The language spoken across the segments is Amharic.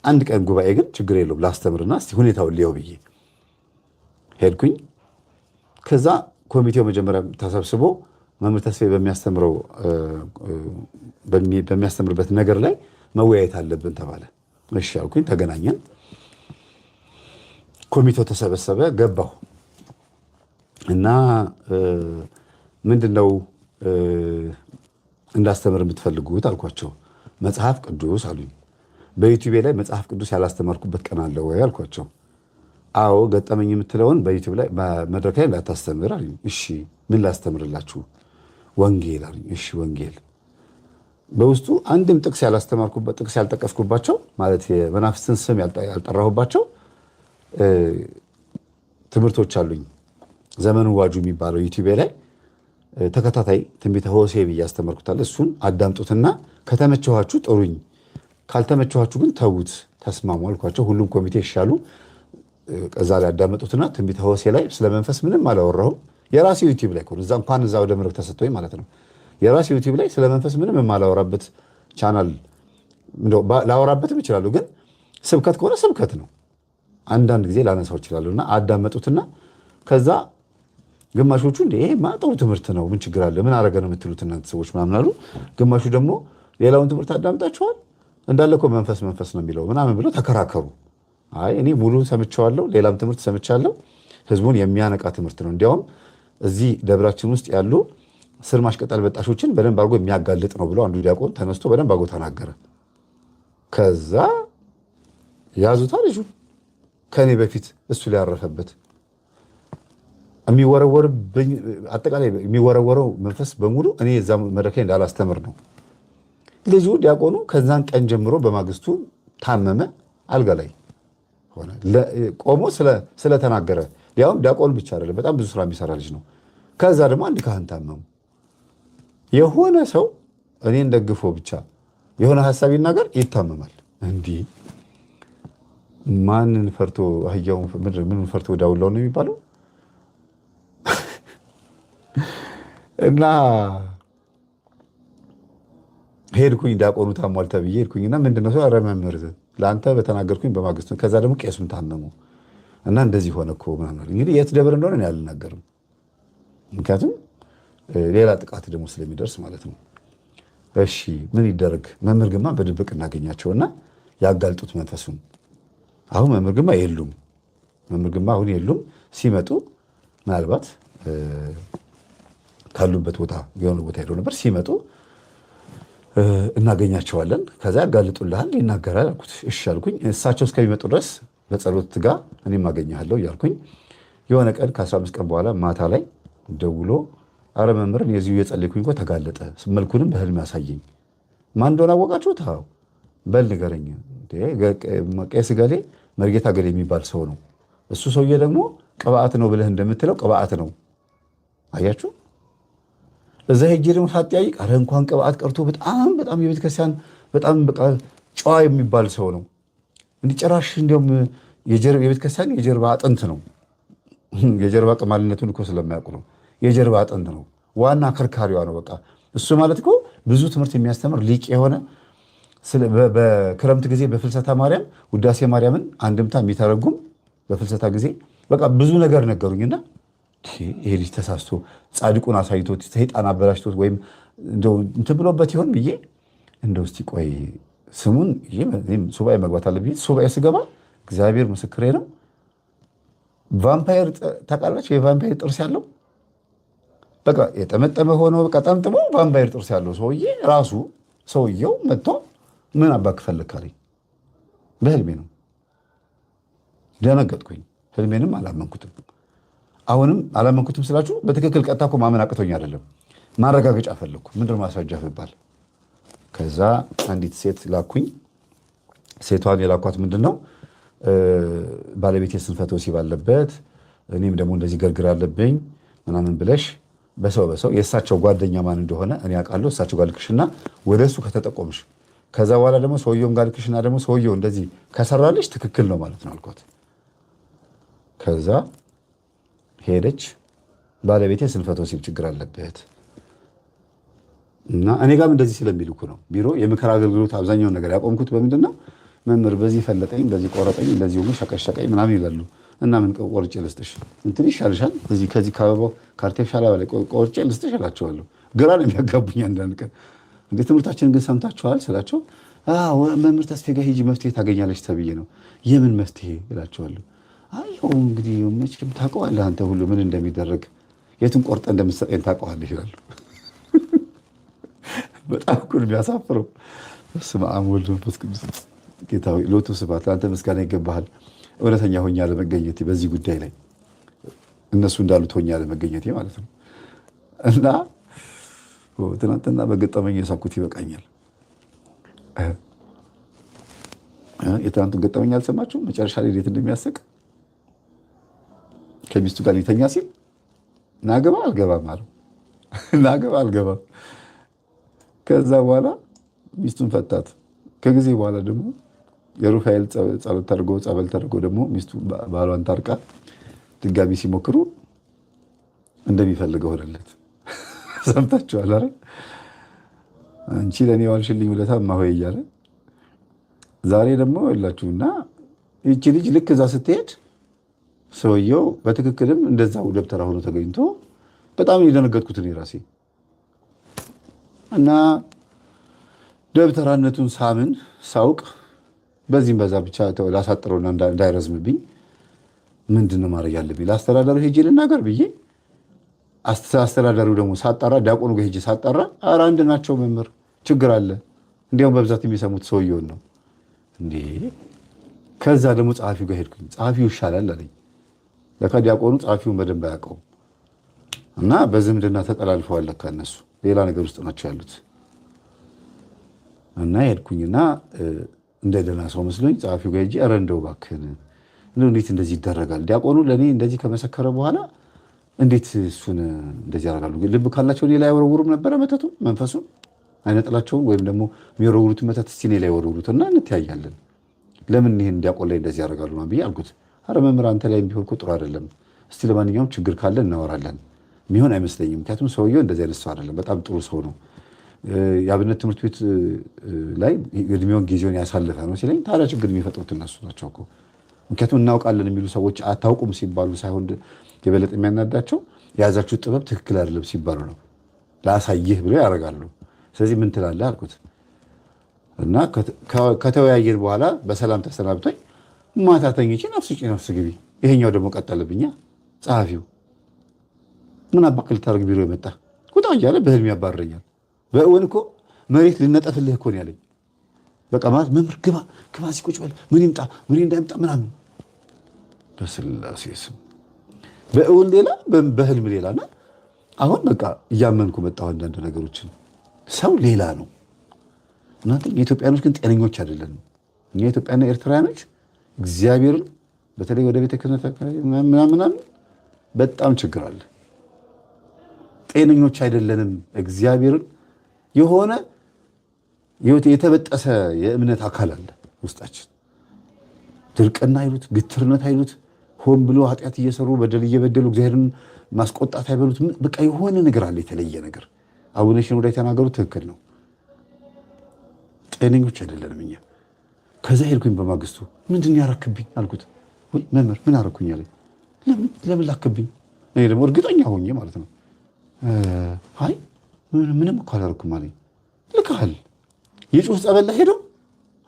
አንድ ቀን ጉባኤ ግን ችግር የለውም ላስተምርና እስቲ ሁኔታውን ሊየው ብዬ ሄድኩኝ። ከዛ ኮሚቴው መጀመሪያ ተሰብስቦ መምህር ተስፋዬ በሚያስተምርበት ነገር ላይ መወያየት አለብን ተባለ። እሺ አልኩኝ። ተገናኘን። ኮሚቴው ተሰበሰበ። ገባሁ እና ምንድነው እንዳስተምር የምትፈልጉት አልኳቸው። መጽሐፍ ቅዱስ አሉኝ። በዩቲዩብ ላይ መጽሐፍ ቅዱስ ያላስተማርኩበት ቀን አለ ወይ አልኳቸው። አዎ ገጠመኝ የምትለውን በዩቲዩብ ላይ መድረክ ላይ እንዳታስተምር አሉኝ። እሺ ምን ላስተምርላችሁ? ወንጌል አሉኝ። እሺ ወንጌል በውስጡ አንድም ጥቅስ ያላስተማርኩበት ጥቅስ ያልጠቀስኩባቸው ማለት የመናፍስትን ስም ያልጠራሁባቸው ትምህርቶች አሉኝ። ዘመኑ ዋጁ የሚባለው ዩቲዩብ ላይ ተከታታይ ትንቢተ ሆሴዕ ብዬ አስተማርኩታል። እሱን አዳምጡትና ከተመቸኋችሁ ጥሩኝ፣ ካልተመቸኋችሁ ግን ተዉት፣ ተስማሙ አልኳቸው። ሁሉም ኮሚቴ ይሻሉ ከዛ ላይ አዳመጡትና ትንቢተ ሆሴዕ ላይ ስለ መንፈስ ምንም አላወራሁም። የራሴ ዩቲዩብ ላይ እዛ እንኳን እዛ ወደ መድረክ ተሰጥቶኝ ማለት ነው። የራሴ ዩቲዩብ ላይ ስለ መንፈስ ምንም የማላወራበት ቻናል ላወራበትም ይችላሉ፣ ግን ስብከት ከሆነ ስብከት ነው። አንዳንድ ጊዜ ላነሳው ይችላሉና አዳመጡትና ከዛ ግማሾቹ እንደ ይሄማ ጥሩ ትምህርት ነው ምን ችግር አለ ምን አረገ ነው የምትሉት እናንተ ሰዎች ምናምን አሉ። ግማሹ ደግሞ ሌላውን ትምህርት አዳምጣችኋል እንዳለ እኮ መንፈስ ነው የሚለው ምናምን ብለው ተከራከሩ። አይ እኔ ሙሉን ሰምቻለሁ፣ ሌላም ትምህርት ሰምቻለሁ። ህዝቡን የሚያነቃ ትምህርት ነው። እንዲያውም እዚህ ደብራችን ውስጥ ያሉ ስር ማሽቀጠል በጣሾችን በደንብ አድርጎ የሚያጋልጥ ነው ብሎ አንዱ ዲያቆን ተነስቶ በደንብ አድርጎ ተናገረ። ከዛ ያዙታ ልጁ ከኔ በፊት እሱ ሊያረፈበት የሚወረወርብኝ አጠቃላይ የሚወረወረው መንፈስ በሙሉ እኔ እዛ መድረክ ላይ እንዳላስተምር ነው። ልጁ ዲያቆኑ ከዛን ቀን ጀምሮ በማግስቱ ታመመ፣ አልጋ ላይ ሆነ። ቆሞ ስለተናገረ ያውም ዲያቆኑ ብቻ አይደለም፣ በጣም ብዙ ስራ የሚሰራ ልጅ ነው። ከዛ ደግሞ አንድ ካህን ታመሙ። የሆነ ሰው እኔን ደግፎ ብቻ የሆነ ሀሳብ ይናገር ይታመማል። እንዲህ ማንን ፈርቶ አህያውን ምንን ፈርቶ ዳውላው ነው የሚባለው። እና ሄድኩኝ ዲያቆኑ ታሟል ተብዬ ሄድኩኝና ምንድነው ሰው ኧረ መምህር ለአንተ በተናገርኩኝ በማግስቱ ከዛ ደግሞ ቄሱም ታመሙ እና እንደዚህ ሆነ እኮ ምናምን። እንግዲህ የት ደብር እንደሆነ እኔ አልናገርም፣ ምክንያቱም ሌላ ጥቃት ደግሞ ስለሚደርስ ማለት ነው። እሺ ምን ይደረግ? መምህር ግርማ በድብቅ እናገኛቸውና ያጋልጡት መንፈሱን። አሁን መምህር ግርማ የሉም፣ መምህር ግርማ አሁን የሉም። ሲመጡ ምናልባት ካሉበት ቦታ የሆነ ቦታ ሄደው ነበር። ሲመጡ እናገኛቸዋለን፣ ከዛ ያጋልጡልሃል፣ ይናገራል አልኩት። እሺ አልኩኝ። እሳቸው እስከሚመጡ ድረስ በጸሎት ትጋ፣ እኔም አገኘሃለሁ እያልኩኝ የሆነ ቀን ከ15 ቀን በኋላ ማታ ላይ ደውሎ አረ መምህርን የዚሁ የጸለይኩኝ እኮ ተጋለጠ፣ መልኩንም በህልም ያሳየኝ። ማን እንደሆነ አወቃችሁት? አዎ በል ንገረኝ። ቄስ ገሌ መርጌታ ገሌ የሚባል ሰው ነው። እሱ ሰውዬ ደግሞ ቅብአት ነው ብለህ እንደምትለው ቅብአት ነው። አያችሁ፣ እዛ ሄጄ ደግሞ ሳትጠያይቅ አረ እንኳን ቅብአት ቀርቶ በጣም የቤተክርስቲያን በጣም በቃ ጨዋ የሚባል ሰው ነው። እንዲጨራሽ እንዲያውም የቤተክርስቲያን የጀርባ አጥንት ነው። የጀርባ ቅማልነቱን እኮ ስለማያውቁ ነው። የጀርባ አጥንት ነው፣ ዋና ከርካሪዋ ነው። በቃ እሱ ማለት እኮ ብዙ ትምህርት የሚያስተምር ሊቅ የሆነ በክረምት ጊዜ በፍልሰታ ማርያም ውዳሴ ማርያምን አንድምታ የሚተረጉም በፍልሰታ ጊዜ በቃ ብዙ ነገር ነገሩኝና ይሄ ልጅ ተሳስቶ ጻድቁን አሳይቶት ሰይጣን አበላሽቶት ወይም እንደው እንትን ብሎበት ይሆን ብዬ እንደው እስቲ ቆይ ስሙን ሱባኤ መግባት አለብኝ። ሱባኤ ስገባ እግዚአብሔር ምስክሬ ነው፣ ቫምፓየር ታውቃላችሁ? የቫምፓየር ጥርስ ያለው በቃ የጠመጠመ ሆኖ በቃ ጠምጥሞ ቫምፓየር ጥርስ ያለው ሰውዬ ራሱ ሰውየው መጥቶ ምን አባክ ፈለካለኝ። በህልሜ ነው። ደነገጥኩኝ። ህልሜንም አላመንኩትም። አሁንም አላመንኩትም ስላችሁ በትክክል ቀጥታ እኮ ማመን አቅቶኝ አይደለም፣ ማረጋገጫ ፈለግኩ። ምንድን ማስረጃ ይባል። ከዛ አንዲት ሴት ላኩኝ። ሴቷን የላኳት ምንድን ነው ባለቤቴ ስንፈተ ወሲብ አለበት፣ እኔም ደግሞ እንደዚህ ገርግር አለብኝ ምናምን ብለሽ በሰው የእሳቸው ጓደኛ ማን እንደሆነ እኔ አውቃለሁ። እሳቸው ጋር ልክሽና ወደ እሱ ከተጠቆምሽ ከዛ በኋላ ደግሞ ሰውየውን ጋር ልክሽና ደግሞ ሰውየው እንደዚህ ከሰራልሽ ትክክል ነው ማለት ነው አልኳት። ከዛ ሄደች። ባለቤቴ ስንፈተ ወሲብ ችግር አለበት እና እኔ ጋርም እንደዚህ ስለሚልኩ ነው ቢሮ የምክር አገልግሎት አብዛኛውን ነገር ያቆምኩት። በምንድን ነው መምህር በዚህ ፈለጠኝ፣ በዚህ ቆረጠኝ፣ እንደዚህ ሆኖ ሸቀሸቀኝ ምናምን ይላሉ። እና ምን ቆርጬ ልስጥሽ? እንትን ይሻልሻል፣ ከዚህ ከአበባው ከአርቴፊሻል በላይ ቆርጬ ልስጥሽ እላቸዋለሁ። ግራ ነው የሚያጋቡኝ አንዳንድ ቀን። እንዴ ትምህርታችንን ግን ሰምታችኋል ስላቸው መምህር ተስፌ ጋር ሂጂ መፍትሄ ታገኛለች ተብዬ ነው። የምን መፍትሄ እላቸዋለሁ። አየው እንግዲህ መቼም ታውቀዋለህ አንተ ሁሉ ምን እንደሚደረግ የቱን ቆርጠ እንደምትሰጠኝ ታውቀዋለህ ይላሉ። በጣም እኮ ነው የሚያሳፍረው። በስመ አብ ወወልድ ወመንፈስ ቅዱስ። ጌታ ሆይ ሎቱ ስብሐት፣ ለአንተ ምስጋና ይገባሃል። እውነተኛ ሆኜ አለመገኘቴ በዚህ ጉዳይ ላይ እነሱ እንዳሉት ሆኜ አለመገኘቴ ማለት ነው። እና ትናንትና በገጠመኝ የሳኩት ይበቃኛል። የትናንቱን ገጠመኝ አልሰማችሁም? መጨረሻ ላይ እንዴት እንደሚያሰቅ ከሚስቱ ጋር ሊተኛ ሲል ናገባ አልገባም አለው። ናገባ አልገባም። ከዛ በኋላ ሚስቱን ፈታት። ከጊዜ በኋላ ደግሞ የሩፋኤል ጸሎት ተደርጎ ጸበል ተደርጎ ደግሞ ሚስቱ ባሏን ታርቃ ድጋሚ ሲሞክሩ እንደሚፈልገው ሆነለት። ሰምታችኋል አይደል? አንቺ ለእኔ ዋልሽልኝ ውለታ እማሆይ እያለ ዛሬ ደግሞ የላችሁና ይቺ ልጅ ልክ እዛ ስትሄድ ሰውየው በትክክልም እንደዛው ደብተራ ሆኖ ተገኝቶ በጣም የደነገጥኩት እኔ ራሴ እና ደብተራነቱን ሳምን ሳውቅ በዚህም በዛ ብቻ ላሳጥረውና እንዳይረዝምብኝ ምንድን ነው ማድረግ ያለብኝ? ለአስተዳዳሪ ሄጄ ልናገር ብዬ አስተዳዳሪው ደግሞ ሳጣራ ዲያቆኑ ጋር ሄጄ ሳጣራ ኧረ አንድ ናቸው መምህር፣ ችግር አለ። እንዲያውም በብዛት የሚሰሙት ሰውየውን ነው እንዴ። ከዛ ደግሞ ጸሐፊው ጋር ሄድኩኝ። ጸሐፊው ይሻላል አለኝ። ለካ ዲያቆኑ ጸሐፊውን በደንብ አያውቀውም እና በዝምድና ተጠላልፈዋል። ለካ እነሱ ሌላ ነገር ውስጥ ናቸው ያሉት። እና ሄድኩኝና እንደ ደህና ሰው መስሎኝ ጸሐፊው ጋር ሄጄ ኧረ እንደው እባክህን እንዴት እንደዚህ ይደረጋል? ዲያቆኑ ለእኔ እንደዚህ ከመሰከረ በኋላ እንዴት እሱን እንደዚህ ያደርጋሉ? ልብ ካላቸው እኔ ላይ አይወረውሩም ነበረ መተቱን መንፈሱን አይነጥላቸውም? ወይም ደግሞ የሚወረውሩትን መተት እስቲ እኔ ላይ ወረውሩትና እንተያያለን። ለምን ይህን ዲያቆን ላይ እንደዚህ ያደርጋሉ ብዬ አልኩት። ኧረ መምህር አንተ ላይ ቢሆን እኮ ጥሩ አይደለም። እስቲ ለማንኛውም ችግር ካለ እናወራለን። የሚሆን አይመስለኝም። ምክንያቱም ሰውየው እንደዚህ አይነት ሰው አይደለም። በጣም ጥሩ ሰው ነው። የአብነት ትምህርት ቤት ላይ እድሜውን ጊዜውን ያሳለፈ ነው ሲለኝ፣ ታዲያ ችግር የሚፈጥሩት እነሱ ናቸው እኮ። ምክንያቱም እናውቃለን የሚሉ ሰዎች አታውቁም ሲባሉ ሳይሆን የበለጠ የሚያናዳቸው የያዛችሁ ጥበብ ትክክል አይደለም ሲባሉ ነው። ላሳይህ ብለው ያደርጋሉ። ስለዚህ ምን ትላለህ አልኩት እና ከተወያየን በኋላ በሰላም ተሰናብቶኝ ማታ ተኝቼ ነፍስ ውጪ ነፍስ ግቢ። ይሄኛው ደግሞ ቀጠልብኛ። ጸሐፊው ምን አባክል ታደርግ ቢሮ የመጣ ቁጣ እያለ በህልም ያባረኛል። በእውን እኮ መሬት ልነጠፍልህ እኮ ነው ያለኝ። በቃ ማለት መምህር ግባ ግባ ሲቁጭ በል ምን ይምጣ ምን እንዳይምጣ ምናምን። በስላሴ ስም በእውን ሌላ በህልም ሌላና አሁን በቃ እያመንኩ መጣሁ አንዳንድ ነገሮችን። ሰው ሌላ ነው። እናንተ የኢትዮጵያኖች ግን ጤነኞች አይደለንም። እኛ ኢትዮጵያና ኤርትራውያኖች እግዚአብሔርን በተለይ ወደ ቤተ ክህነት ምናምን በጣም ችግር አለ። ጤነኞች አይደለንም። እግዚአብሔርን የሆነ የተበጠሰ የእምነት አካል አለ ውስጣችን። ድርቅና አይሉት፣ ግትርነት አይሉት፣ ሆን ብሎ ኃጢአት እየሰሩ በደል እየበደሉ እግዚአብሔርን ማስቆጣት አይበሉት። በቃ የሆነ ነገር አለ፣ የተለየ ነገር። አቡነ ሽኖዳ የተናገሩት ትክክል ነው። ጤነኞች አይደለንም እኛ። ከዛ ሄድኩኝ በማግስቱ ምንድን ያረክብኝ አልኩት። ወይ መምህር ምን አረኩኝ አለኝ። ለምን ላክብኝ? እኔ ደግሞ እርግጠኛ ሆኜ ማለት ነው። አይ ምንም እኮ አላረኩም አለኝ። ልካል የጮህ ጸበል ላይ ሄደው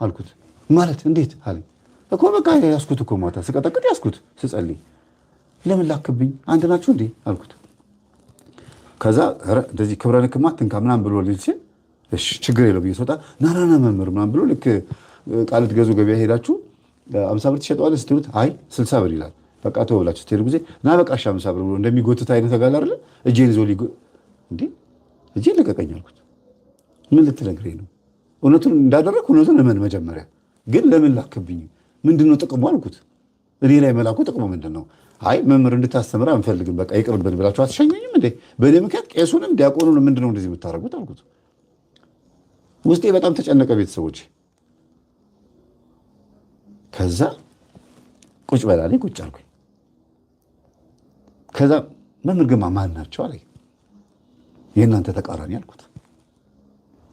አልኩት። ማለት እንዴት አለኝ። እኮ በቃ ያስኩት እኮ ማታ ስቀጠቅጥ ያስኩት ስጸልይ። ለምን ላክብኝ? አንድ ናችሁ እንዴ አልኩት። ከዛ እንደዚህ ክብረንክማ ትንካ ምናምን ብሎ ልጅ ሲል እሺ ችግር የለው ብዬ ስወጣ ናናና መምህር ምናምን ብሎ ልክ ቃል ትገዙ ገበያ ሄዳችሁ 50 ብር ትሸጠዋለህ ስትሉት አይ 60 ብር ይላል። በቃ ተው ብላችሁ ስትሄዱ ጊዜ ና በቃ 50 ብር ብሎ እንደሚጎትት አይነት ተጋል አይደለ? እጄን ይዞ እንዴ እጄን ልቀቀኝ አልኩት። ምን ልትነግረኝ ነው? እውነቱን እንዳደረግ እውነቱን እመን መጀመሪያ። ግን ለምን ላክብኝ? ምንድነው ጥቅሙ አልኩት። እኔ ላይ መላኩ ጥቅሙ ምንድነው? አይ መምህር እንድታስተምር አንፈልግም በቃ ይቅርብን ብላችሁ አትሸኙኝም እንዴ? በእኔ ምክንያት ቄሱንም ዲያቆኑን ምንድነው እንደዚህ የምታደርጉት አልኩት። ውስጤ በጣም ተጨነቀ ቤተሰቦች። ከዛ ቁጭ በላለኝ ቁጭ አልኩኝ። ከዛ መምህር ግርማ ማን ናቸው አለኝ። የእናንተ ተቃራኒ አልኩት።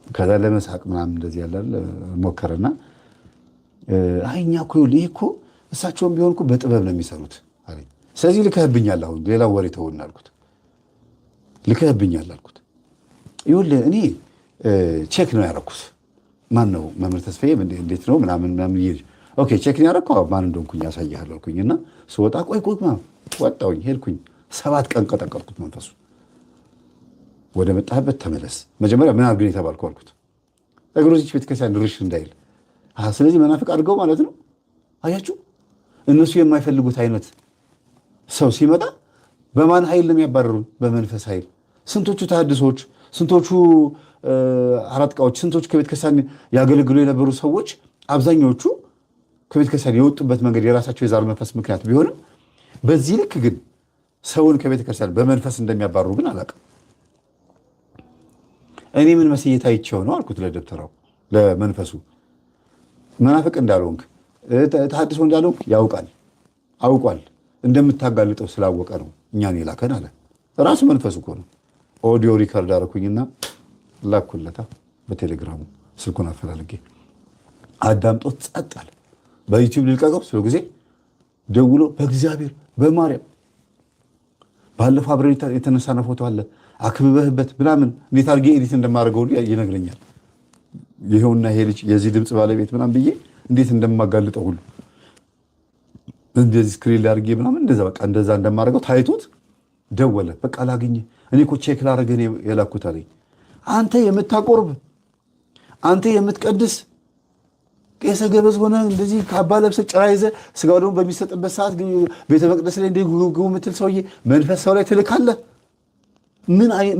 ከዛ ለመሳቅ ምናምን እንደዚህ ያለ ሞከረና እኛ እኮ ይሄ እኮ እሳቸውም ቢሆን እኮ በጥበብ ነው የሚሰሩት አለኝ። ስለዚህ ልከህብኛል፣ አሁን ሌላ ወሬ ተውና አልኩት። ልከህብኛል አልኩት። ይኸውልህ እኔ ቼክ ነው ያደረኩት። ማን ነው መምህር ተስፋዬ እንዴት ነው ምናምን ኦኬ ቼክ ነው ያደረኩት። ማን እንደሆንኩኝ ያሳያለሁ አልኩኝና ስወጣ ቆይ ወጣሁኝ፣ ሄድኩኝ። 7 ቀን ቀጠቀጥኩት መንፈሱ። ወደ መጣህበት ተመለስ። መጀመሪያ ምን አድርገን የተባልኩ አልኩት። እግሮች ቤተክርስቲያን ድርሽ እንዳይል። ስለዚህ መናፍቅ አድርገው ማለት ነው። አያችሁ፣ እነሱ የማይፈልጉት አይነት ሰው ሲመጣ በማን ኃይል ነው የሚያባረሩን? በመንፈስ ኃይል። ስንቶቹ ተሐድሶች፣ ስንቶቹ አራጥቃዎች፣ ስንቶቹ ከቤተክርስቲያን ያገለግሉ የነበሩ ሰዎች አብዛኛዎቹ ከቤተክርስቲያን የወጡበት መንገድ የራሳቸው የዛር መንፈስ ምክንያት ቢሆንም በዚህ ልክ ግን ሰውን ከቤተክርስቲያን በመንፈስ እንደሚያባርሩ ግን አላውቅም። እኔ ምን መስየት አይቼው ነው አልኩት ለደብተራው ለመንፈሱ። መናፍቅ እንዳልሆንክ ተሐድሶ እንዳልሆንክ አውቋል። እንደምታጋልጠው ስላወቀ ነው እኛን የላከን አለ። ራሱ መንፈሱ እኮ ነው። ኦዲዮ ሪከርድ አደረኩኝና ላኩለታ በቴሌግራሙ ስልኩን አፈላልጌ አዳምጦት ጸጥ አለ። በዩቲዩብ ልልቀቀው ስለ ጊዜ ደውሎ በእግዚአብሔር በማርያም ባለፈው አብረን የተነሳነ ፎቶ አለ አክብበህበት ምናምን እንዴት አድርጌ ኤዲት እንደማደርገው ይነግረኛል። ይሄውና ይሄ ልጅ የዚህ ድምፅ ባለቤት ምናምን ብዬ እንዴት እንደማጋልጠው ሁሉ እንደዚህ ስክሪን ላይ አድርጌ ምናምን እንደዛ እንደማደርገው ታይቶት ደወለ። በቃ ላግኝ እኔ እኮ ቼክ ላደርግህ የላኩት አለኝ። አንተ የምታቆርብ አንተ የምትቀድስ ቄሰ ገበዝ ሆነ እንደዚህ ካባ ለብሰህ ጭራ ይዘህ ስጋው ደግሞ በሚሰጥበት ሰዓት ቤተ መቅደስ ላይ እንደ ጉጉ የምትል ሰውዬ መንፈስ ሰው ላይ ትልካለህ።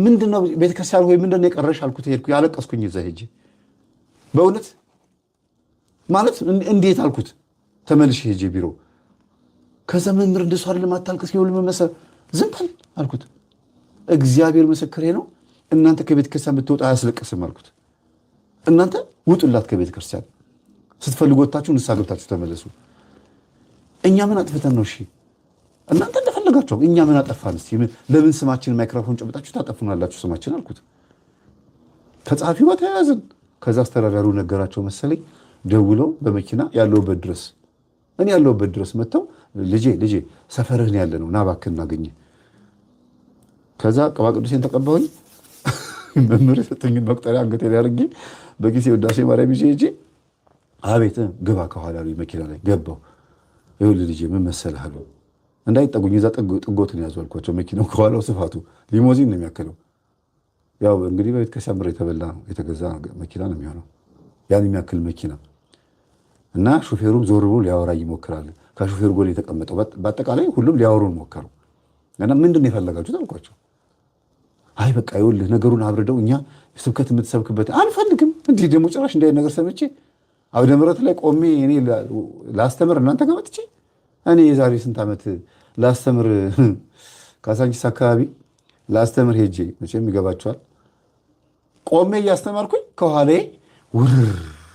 ምንድነው ቤተክርስቲያን ሆይ ምንድነው የቀረሽ አልኩት። ሄድኩ ያለቀስኩኝ እዛ ሄጄ በእውነት ማለት እንዴት አልኩት። ተመልሼ ሄጄ ቢሮ ከዛ መምህር እንደሱ አይደለም አታልቅስ ይኸውልህ መመሰል ዝም በል አልኩት። እግዚአብሔር ምስክሬ ነው እናንተ ከቤተክርስቲያን ብትወጣ አያስለቅስም አልኩት። እናንተ ውጡላት ከቤተክርስቲያን ስትፈልጉ ወጣችሁ ንስሐ ገብታችሁ ተመለሱ። እኛ ምን አጥፍተን ነው? እሺ እናንተ እንደፈለጋችሁ፣ እኛ ምን አጠፋን? እስቲ ለምን ስማችን ማይክሮፎን ጨብጣችሁ ታጠፉናላችሁ ስማችን አልኩት። ከጸሐፊው ጋር ተያያዝን። ከዛ አስተዳዳሪው ነገራቸው መሰለኝ ደውለው በመኪና ያለውበት ድረስ እኔ ያለውበት ድረስ መጥተው ልጄ ሰፈርህን ያለ ነው ና እባክህ እናገኝ። ከዛ ቅባ ቅዱሴን ተቀባሁኝ። መምህር የሰጠኝን መቁጠሪያ አንገቴ ላይ አድርጌ በጊዜ ውዳሴ ማርያም ይዤ ሄጄ አቤት ግባ ከኋላ መኪና ላይ ገባሁ። ይኸውልህ ልጄ ምን መሰለህ አሉ። እንዳይጠጉኝ እዛ ጥጎትን ያዙ አልኳቸው። መኪናው ከኋላው ስፋቱ ሊሞዚን ነው የሚያክለው። ያው እንግዲህ በቤተክርስቲያን ብር የተበላ ነው የተገዛ መኪና ነው የሚሆነው ያን የሚያክል መኪና እና ሹፌሩም ዞር ብሎ ሊያወራ ይሞክራል። ከሹፌሩ ጎን የተቀመጠው በአጠቃላይ ሁሉም ሊያወሩን ሞከሩ። እና ምንድን ነው የፈለጋችሁት አልኳቸው። አይ በቃ ይኸውልህ ነገሩን አብርደው እኛ ስብከት የምትሰብክበት አንፈልግም። እንዲህ ደግሞ ጭራሽ እንዳይ ነገር ሰምቼ አውደ ምሕረት ላይ ቆሜ እኔ ላስተምር እናንተ ጋር መጥቼ እኔ የዛሬ ስንት ዓመት ላስተምር ካሳንቺስ አካባቢ ላስተምር ሄጄ መቼም ይገባችኋል። ቆሜ እያስተማርኩኝ ከኋላዬ ውር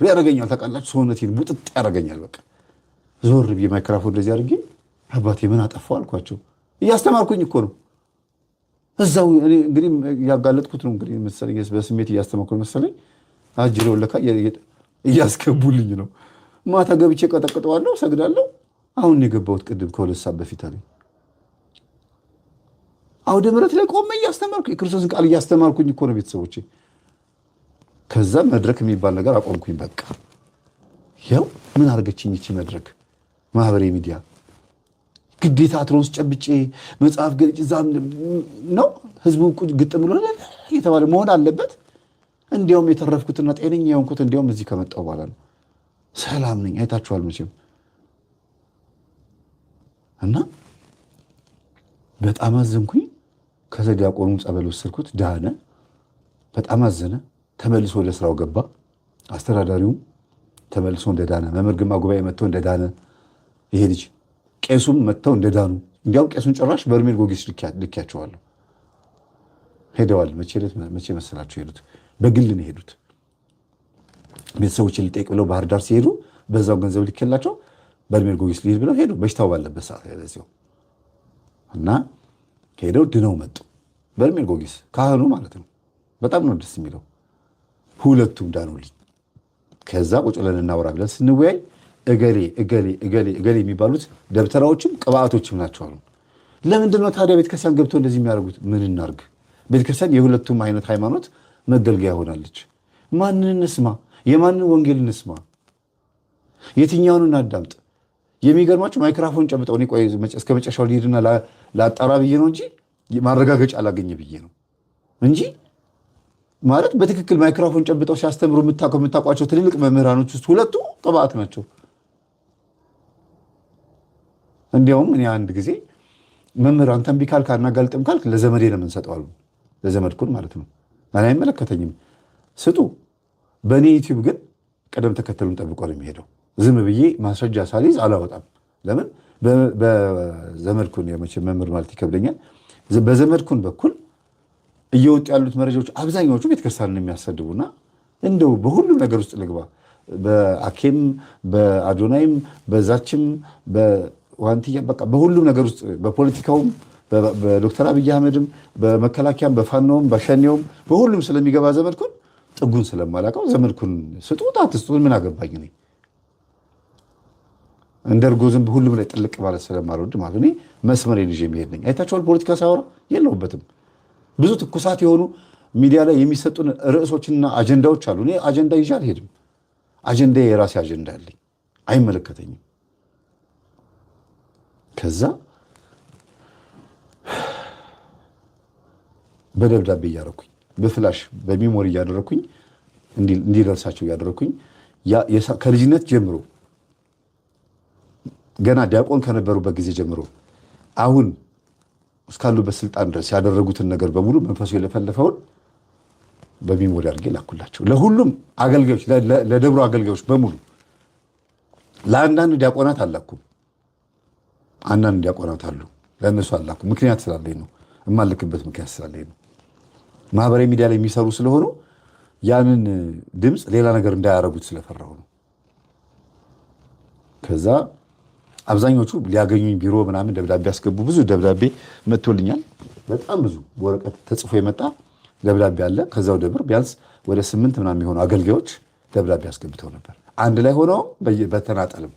ያደርገኛል። ታውቃላችሁ ሰውነቴን ቡጥጥ ያደርገኛል። በቃ ዞር ብዬ ማይክሮፎን እንደዚህ አድርጌ አባቴ ምን አጠፋው አልኳቸው። እያስተማርኩኝ እኮ ነው እዛው እኔ እንግዲህ ያጋለጥኩት ነው እንግዲህ መሰለኝ በስሜት እያስተማርኩ መሰለኝ አጅለው ለካ እያስገቡልኝ ነው። ማታ ገብቼ ቀጠቅጠዋለሁ፣ ሰግዳለሁ። አሁን የገባሁት ቅድም ከሁለት ሰዓት በፊት አለኝ። አውደ ምሕረት ላይ ቆሜ እያስተማርኩ የክርስቶስን ቃል እያስተማርኩኝ እኮ ነው ቤተሰቦቼ። ከዛ መድረክ የሚባል ነገር አቆምኩኝ። በቃ ያው ምን አድርገችኝ ይቺ መድረክ ማህበራዊ ሚዲያ ግዴታ አትሮንስ ጨብጬ መጽሐፍ ገልጭ ዛም ነው ህዝቡ ግጥም ብሎ የተባለ መሆን አለበት። እንዲያውም የተረፍኩትና ጤነኛ የሆንኩት እንዲያውም እዚህ ከመጣሁ በኋላ ነው። ሰላም ነኝ። አይታችኋል መቼም እና በጣም አዘንኩኝ። ከዛ ዲያቆኑ ጸበል ወሰድኩት፣ ዳነ። በጣም አዘነ። ተመልሶ ወደ ስራው ገባ። አስተዳዳሪውም ተመልሶ እንደዳነ፣ መምህር ግርማ ጉባኤ መጥቶ እንደዳነ፣ ይሄ ልጅ ቄሱም መጥተው እንደዳኑ። እንዲያውም ቄሱን ጭራሽ በርሜል ጎጊስ ልኪያቸዋለሁ። ሄደዋል። መቼ መሰላቸው ሄዱት? በግል ነው ሄዱት። ቤተሰቦችን ሊጠይቅ ብለው ባህር ዳር ሲሄዱ በዛው ገንዘብ ልኬላቸው በርሜል ጎጊስ ሊሄድ ብለው ሄዱ። በሽታው ባለበት ሰዓት ያለዚው እና ሄደው ድነው መጡ። በርሜል ጎጊስ ካህኑ ማለት ነው። በጣም ነው ደስ የሚለው። ሁለቱም ዳኑልኝ። ከዛ ቁጭ ብለን እናወራ ብለን ስንወያይ እገሌ እገሌ እገሌ እገሌ የሚባሉት ደብተራዎችም ቅባቶችም ናቸው አሉ። ለምንድን ነው ታዲያ ቤተክርስቲያን ገብቶ እንደዚህ የሚያደርጉት? ምን እናርግ? ቤተክርስቲያን የሁለቱም አይነት ሃይማኖት መገልገያ ሆናለች። ማንን እንስማ? የማንን ወንጌል እንስማ? የትኛውን እናዳምጥ? የሚገርማችሁ ማይክራፎን ጨብጠው እኔ ቆይ እስከ መጨረሻው ልሂድና ላጣራ ብዬ ነው እንጂ ማረጋገጫ አላገኘ ብዬ ነው እንጂ ማለት በትክክል ማይክራፎን ጨብጠው ሲያስተምሩ የምታውቋቸው ትልልቅ መምህራኖች ውስጥ ሁለቱ ቅባት ናቸው። እንዲያውም እኔ አንድ ጊዜ መምህር አንተ እምቢ ካልክ አናጋልጥም ካልክ ለዘመዴ ነው የምንሰጠው አሉ። ለዘመድኩን ማለት ነው። እኔ አይመለከተኝም ስጡ። በእኔ ዩቲዩብ ግን ቅደም ተከተሉን ጠብቆ ነው የሚሄደው። ዝም ብዬ ማስረጃ ሳልይዝ አላወጣም። ለምን? በዘመድኩን የመቼም መምህር ማለት ይከብደኛል። በዘመድኩን በኩል እየወጡ ያሉት መረጃዎች አብዛኛዎቹ ቤተክርስቲያንን የሚያሰድቡና እንደው በሁሉም ነገር ውስጥ ልግባ፣ በአኬም በአዶናይም በዛችም በዋንትያ በቃ በሁሉም ነገር ውስጥ በፖለቲካውም በዶክተር አብይ አህመድም በመከላከያም በፋኖም በሸኔውም በሁሉም ስለሚገባ ዘመድኩን ጥጉን ስለማላውቀው ዘመድኩን ስጡት አትስጡት ምን አገባኝ እኔ እንደርጎ ዝም ሁሉም ላይ ጥልቅ ማለት ስለማልወድ ማለት እኔ መስመሬን ይዤ የሚሄድ ነኝ። አይታችኋል። ፖለቲካ ሳወራ የለሁበትም። ብዙ ትኩሳት የሆኑ ሚዲያ ላይ የሚሰጡን ርዕሶችና አጀንዳዎች አሉ። እኔ አጀንዳ ይዤ አልሄድም። አጀንዳ የራሴ አጀንዳ አለኝ፣ አይመለከተኝም። ከዛ በደብዳቤ እያደረኩኝ በፍላሽ በሚሞሪ እያደረኩኝ እንዲደርሳቸው እያደረኩኝ ከልጅነት ጀምሮ ገና ዲያቆን ከነበሩበት ጊዜ ጀምሮ አሁን እስካሉበት ስልጣን ድረስ ያደረጉትን ነገር በሙሉ መንፈሱ የለፈለፈውን በሚሞሪ አድርጌ ላኩላቸው። ለሁሉም አገልጋዮች፣ ለደብሮ አገልጋዮች በሙሉ። ለአንዳንድ ዲያቆናት አላኩም። አንዳንድ ዲያቆናት አሉ፣ ለእነሱ አላኩም። ምክንያት ስላለኝ ነው፣ የማልክበት ምክንያት ስላለኝ ነው። ማህበራዊ ሚዲያ ላይ የሚሰሩ ስለሆኑ ያንን ድምፅ ሌላ ነገር እንዳያረጉት ስለፈራሁ ነው። ከዛ አብዛኞቹ ሊያገኙኝ ቢሮ ምናምን ደብዳቤ ያስገቡ። ብዙ ደብዳቤ መጥቶልኛል። በጣም ብዙ በወረቀት ተጽፎ የመጣ ደብዳቤ አለ። ከዛው ደብር ቢያንስ ወደ 8 ምናምን የሚሆኑ አገልጋዮች ደብዳቤ ያስገብተው ነበር። አንድ ላይ ሆነው በተናጠልም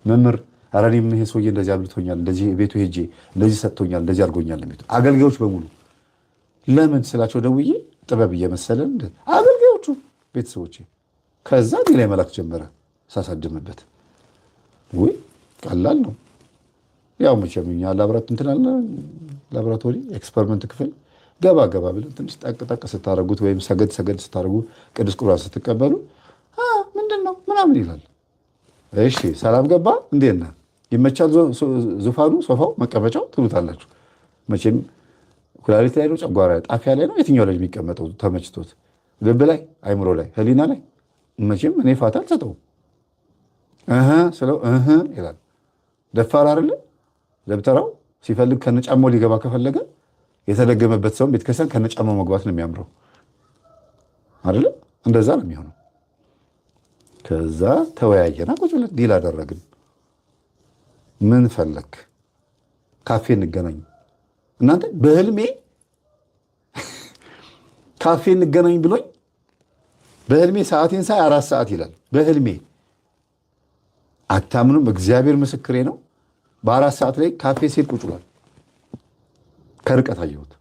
መምህር ኧረ እኔም ይሄ ሰውዬ እንደዚህ አብልቶኛል፣ እንደዚህ ቤቱ ሄጄ እንደዚህ ሰጥቶኛል፣ እንደዚህ አድርጎኛል የሚሉት አገልጋዮች በሙሉ ለምን ስላቸው ደውዬ ጥበብ እየመሰለን አገልጋዮቹ ቤተሰቦቼ ከዛ እኔ ላይ መላክ ጀመረ ሳሳድምበት። ወይ ቀላል ነው። ያው መቼም እኛ ላቦራቶሪ ኤክስፐሪመንት ክፍል ገባ ብለን ትንሽ ጠቅ ስታደርጉት ወይም ሰገድ ስታደርጉ ቅዱስ ቁርባን ስትቀበሉ ምንድን ነው ምናምን ይላል። እሺ ሰላም ገባ እንዴት ነህ ይመቻል ዙፋኑ ሶፋው መቀመጫው ትሉታላችሁ። መቼም ኩላሊት ላይ ነው ጨጓራ ጣፊያ ላይ ነው የትኛው ላይ የሚቀመጠው ተመችቶት ልብ ላይ አይምሮ ላይ ህሊና ላይ መቼም እኔ ፋታ አልሰጠውም። ስለው ይላል። ደፋር አይደለ ደብተራው ሲፈልግ ከነጫማው ሊገባ ከፈለገ የተደገመበት ሰው ቤተክርስቲያን ከነጫማው መግባት ነው የሚያምረው አይደለ? እንደዛ ነው የሚሆነው። ከዛ ተወያየና ቁጭ ብለን ዲል አደረግን። ምን ፈለክ? ካፌ እንገናኝ። እናንተ በህልሜ ካፌ እንገናኝ ብሎኝ በህልሜ ሰዓቴን ሳይ 4 ሰዓት ይላል። በህልሜ አታምኑም? እግዚአብሔር ምስክሬ ነው። በ4 ሰዓት ላይ ካፌ ሲል ቁጭ ብሏል። ከርቀት አየሁት።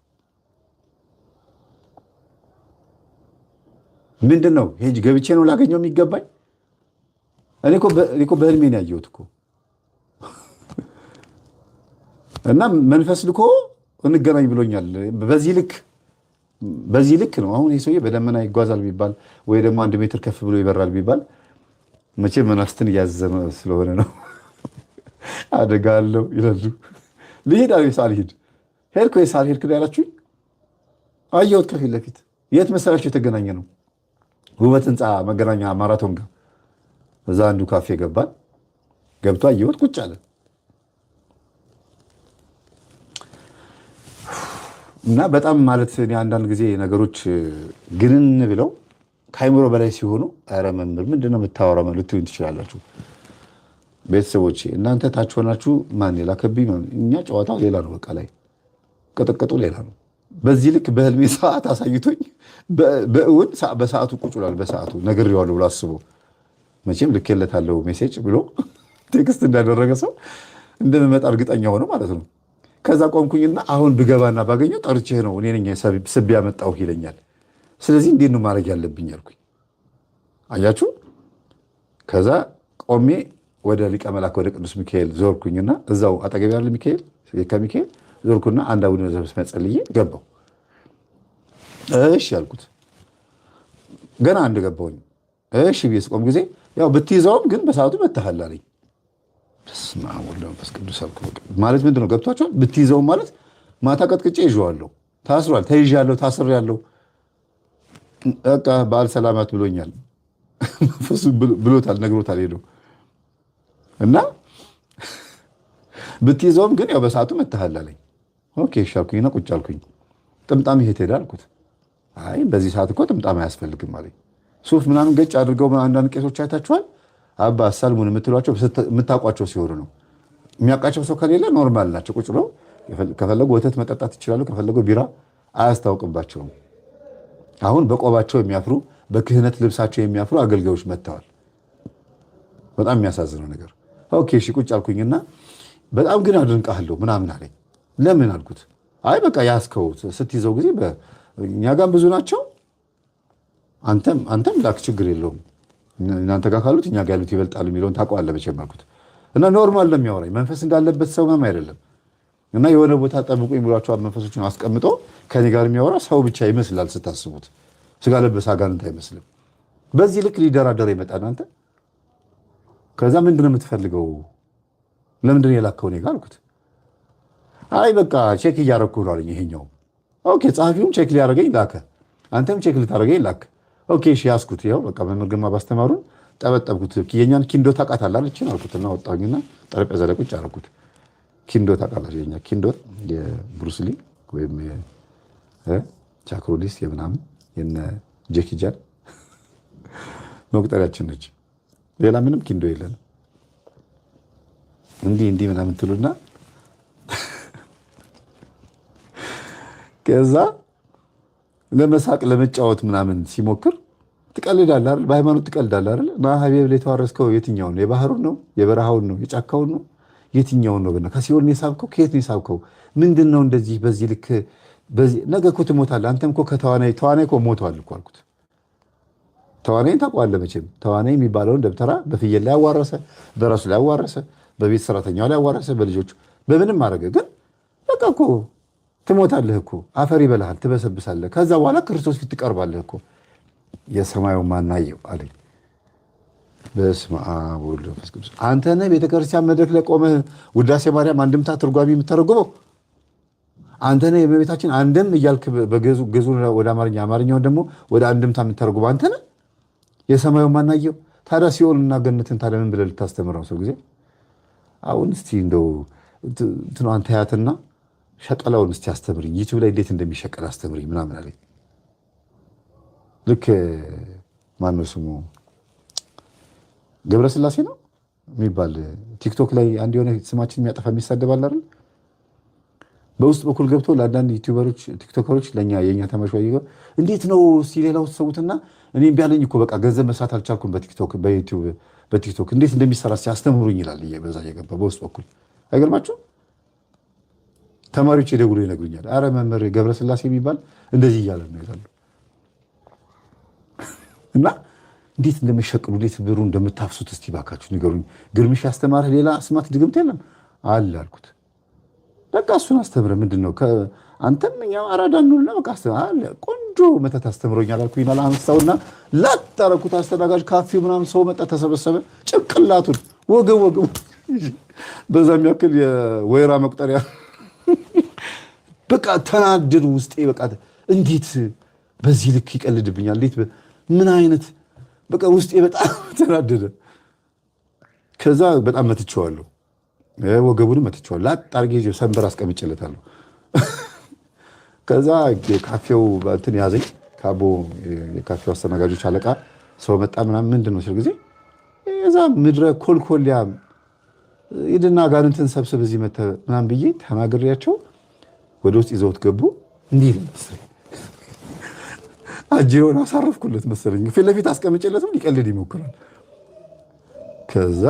ምንድን ነው ሄጅ ገብቼ ነው ላገኘው የሚገባኝ? እኔ እኮ በህልሜ ነው ያየሁት እኮ። እና መንፈስ ልኮ እንገናኝ ብሎኛል። በዚህ ልክ ነው። አሁን ይህ ሰውዬ በደመና ይጓዛል ቢባል ወይ ደግሞ 1 ሜትር ከፍ ብሎ ይበራል ቢባል መቼም መናፍስትን እያዘመ ስለሆነ ነው። አደጋ አለው ይላሉ። ልሂድ አለ ሳልሄድ ሄድኩ። ሳልሄድ ክዳ ያላችሁኝ አየሁት ከፊት ለፊት። የት መሰላችሁ የተገናኘ ነው? ውበት ህንፃ መገናኛ ማራቶን ጋር እዛ አንዱ ካፌ ገባን። ገብቶ አየሁት ቁጭ አለ እና በጣም ማለት እኔ አንዳንድ ጊዜ ነገሮች ግንን ብለው ከአይምሮ በላይ ሲሆኑ ኧረ መምህር ምንድን ነው የምታወራው ልትሉኝ ትችላላችሁ። ቤተሰቦቼ እናንተ ታች ሆናችሁ ማን የላከብኝ እኛ ጨዋታው ሌላ ነው። በቃ ላይ ቅጥቅጡ ሌላ ነው። በዚህ ልክ በህልሜ ሰዓት አሳይቶኝ በእውን በሰዓቱ ቁጭ ብሏል። በሰዓቱ ነግሬዋለሁ ብሎ አስቦ መቼም ልኬለታለሁ ሜሴጅ ብሎ ቴክስት እንዳደረገ ሰው እንደምመጣ እርግጠኛ ሆነ ማለት ነው። ከዛ ቆምኩኝና አሁን ብገባና ባገኘው ጠርቼህ ነው እኔ ነኝ ስቤ ያመጣሁ ይለኛል። ስለዚህ እንዴት ነው ማድረግ ያለብኝ አልኩኝ። አያችሁ። ከዛ ቆሜ ወደ ሊቀ መላክ ወደ ቅዱስ ሚካኤል ዞርኩኝና እዛው አጠገብ ያለ ሚካኤል ከሚካኤል ዞርኩና አንድ አቡነ ዘበሰማያት ጸልዬ ገባሁ። እሺ ያልኩት ገና አንድ ገባሁኝ። እሺ ብዬ ስቆም ጊዜ ያው ብትይዘውም ግን በሰዓቱ መታሃል አለኝ። በስመ አብ ወወልድ ወመንፈስ ቅዱስ አልኩ። ማለት ምንድን ነው ገብቷቸዋል? ብትይዘውም ማለት ማታ ቀጥቅጬ ይዤዋለሁ። ታስሯል፣ ተይዣለሁ፣ ታስሬያለሁ። በቃ በዓል ሰላማት ብሎኛል። መንፈሱ ብሎታል፣ ነግሮታል ሄዶ እና ብትይዘውም ግን ያው በሰዓቱ መታሃል አለኝ። ኦኬ እሺ አልኩኝና ቁጭ አልኩኝ። ጥምጣም የት ሄደ አልኩት። አይ በዚህ ሰዓት እኮ ጥምጣም አያስፈልግም አለኝ። ሱፍ ምናምን ገጭ አድርገው አንዳንድ ቄሶች አይታችኋል። አባ አሳልሙን የምትሏቸው የምታውቋቸው ሲሆኑ ነው። የሚያውቃቸው ሰው ከሌለ ኖርማል ናቸው። ቁጭ ብለው ከፈለጉ ወተት መጠጣት ይችላሉ፣ ከፈለጉ ቢራ አያስታውቅባቸውም። አሁን በቆባቸው የሚያፍሩ በክህነት ልብሳቸው የሚያፍሩ አገልጋዮች መጥተዋል። በጣም የሚያሳዝነው ነገር። ኦኬ እሺ ቁጭ አልኩኝና በጣም ግን አድንቃለሁ ምናምን አለኝ። ለምን አልኩት። አይ በቃ ያስከው ስትይዘው ጊዜ እኛ ጋር ብዙ ናቸው፣ አንተም ላክ ችግር የለውም እናንተ ጋር ካሉት እኛ ጋር ያሉት ይበልጣሉ የሚለውን ታውቀዋለህ መቼም አልኩት። እና ኖርማል ነው የሚያወራኝ፣ መንፈስ እንዳለበት ሰው ምናምን አይደለም። እና የሆነ ቦታ ጠብቆ የሚሏቸዋል መንፈሶችን አስቀምጦ ከኔ ጋር የሚያወራ ሰው ብቻ ይመስላል ስታስቡት፣ ስጋ ለበሰ አጋንንት አይመስልም። በዚህ ልክ ሊደራደር ይመጣል። አንተ ከዛ ምንድን ነው የምትፈልገው? ለምንድን ነው የላከው እኔ ጋር አልኩት። አይ በቃ ቼክ እያደረኩ ነው አለኝ። ይሄኛው ኦኬ፣ ጸሐፊውም ቼክ ሊያደርገኝ ላከ፣ አንተም ቼክ ልታደርገኝ ላክ። ኦኬ እሺ ያዝኩት። ይኸው በቃ መምህር ግርማ ባስተማሩን ጠበጠብኩት። የኛን ኪንዶ ታውቃታለህ አለችኝ አልኩትና ወጣሁኝና ጠረጴዛ ላይ ቁጭ አደረኩት። ኪንዶ ታውቃላችሁ? የኛ ኪንዶ የብሩስ ሊ ወይም ቻክሮሊስ የምናምን የነ ጄኪ ጃን መቁጠሪያችን ነች። ሌላ ምንም ኪንዶ የለንም። እንዲህ ምናምን ትሉና ከዛ ለመሳቅ ለመጫወት ምናምን ሲሞክር ትቀልዳለህ አይደል? በሃይማኖት ትቀልዳለህ አይደል? ና ሀቢብ ላይ የተዋረስከው የትኛውን ነው? የባህሩን ነው? የበረሃውን ነው? የጫካውን ነው? የትኛውን ነው? ከሲኦል ነው የሳብከው? ከየት ነው የሳብከው? ምንድን ነው እንደዚህ በዚህ ልክ? ነገ እኮ ትሞታለህ። አንተም እኮ ተዋናይ እኮ ሞቷል እኮ አልኩት። ተዋናይን ታውቀዋለህ መቼም። ተዋናይ የሚባለውን ደብተራ በፍየል ላይ አዋረሰ፣ በራሱ ላይ አዋረሰ፣ በቤት ሰራተኛው ላይ አዋረሰ፣ በልጆቹ በምንም አደረገ። ግን በቃ እኮ ትሞታለህ እኮ፣ አፈር ይበላሃል፣ ትበሰብሳለህ። ከዛ በኋላ ክርስቶስ ፊት ትቀርባለህ እኮ። የሰማዩ ማናየው አለኝ። በስመ አብ ወወልድ ወመንፈስ ቅዱስ። አንተ ነህ ቤተክርስቲያን መድረክ ላይ ቆመህ ውዳሴ ማርያም አንድምታ ትርጓሚ የምተረጉመው? አንተ ነህ የእመቤታችን አንድም እያልክ በግዕዙ ወደ አማርኛ አማርኛውን ደግሞ ወደ አንድምታ የምተረጉመው አንተ ነህ? የሰማዩ ማናየው። ታዲያ ሲኦልና ገነትን ታዲያ ምን ብለህ ልታስተምረው ሰው ጊዜ? አሁን እስቲ እንደው አንተ ያትና ሸቀላውን እስቲ አስተምርኝ፣ ዩቲዩብ ላይ እንዴት እንደሚሸቀል አስተምርኝ ምናምን አለኝ። ልክ ማነው ስሙ ገብረስላሴ ነው የሚባል ቲክቶክ ላይ አንድ የሆነ ስማችን የሚያጠፋ የሚሳደባል አይደል? በውስጥ በኩል ገብቶ ለአንዳንድ ዩቲዩበሮች ቲክቶከሮች ለኛ የኛ ተማሽ ወይ እንዴት ነው እስቲ ሌላው ሰውትና እኔ ቢያለኝ እኮ በቃ ገንዘብ መስራት አልቻልኩም በቲክቶክ እንዴት እንደሚሰራ ሲያስተምሩኝ ይላል። በዛ እየገባ በውስጥ በኩል አይገርማችሁ? ተማሪዎች የደውሎ ይነግሩኛል። አረ መምህር ገብረስላሴ የሚባል እንደዚህ እያለ ነው ይላሉ። እና እንዴት እንደሚሸቅሉ እንዴት ብሩ እንደምታፍሱት እስቲ ባካችሁ ንገሩኝ። ግርምሽ ያስተማርህ ሌላ አስማት ድግምት የለም አለ አልኩት። በቃ እሱን አስተምረ ምንድነው አንተም እኛም አራዳ እንውልና በቃ አለ ቆንጆ መተት አስተምሮኛል አልኩኝ። አላንሳውና ላጣረኩት አስተናጋጅ ካፌ ምናምን ሰው መጣ ተሰበሰበ። ጭንቅላቱን ወገብ በዛም ያክል የወይራ መቁጠሪያ በቃ ተናደዱ ውስጤ። በቃ እንዴት በዚህ ልክ ይቀልድብኛል? እንዴት ምን አይነት በቃ ውስጤ በጣም ተናደደ። ከዛ በጣም መትቼዋለሁ፣ ወገቡንም መትቼዋለሁ። ላጣርጌ ሰንበር አስቀምጬለታለሁ። ከዛ ካፌው እንትን ያዘኝ። ካቦ የካፌው አስተናጋጆች አለቃ ሰው መጣ ምናምን ምንድን ነው ሲል ጊዜ እዛ ምድረ ኮልኮሊያ ሂድና ጋንንትን ሰብስብ እዚህ መተህ ምናምን ብዬ ተናግሬያቸው ወደ ውስጥ ይዘውት ገቡ። እንዲህ መሰለኝ አጅሮን አሳረፍኩለት መሰለኝ። ፊት ለፊት አስቀምጬለትም ሊቀልድ ይሞክራል። ከዛ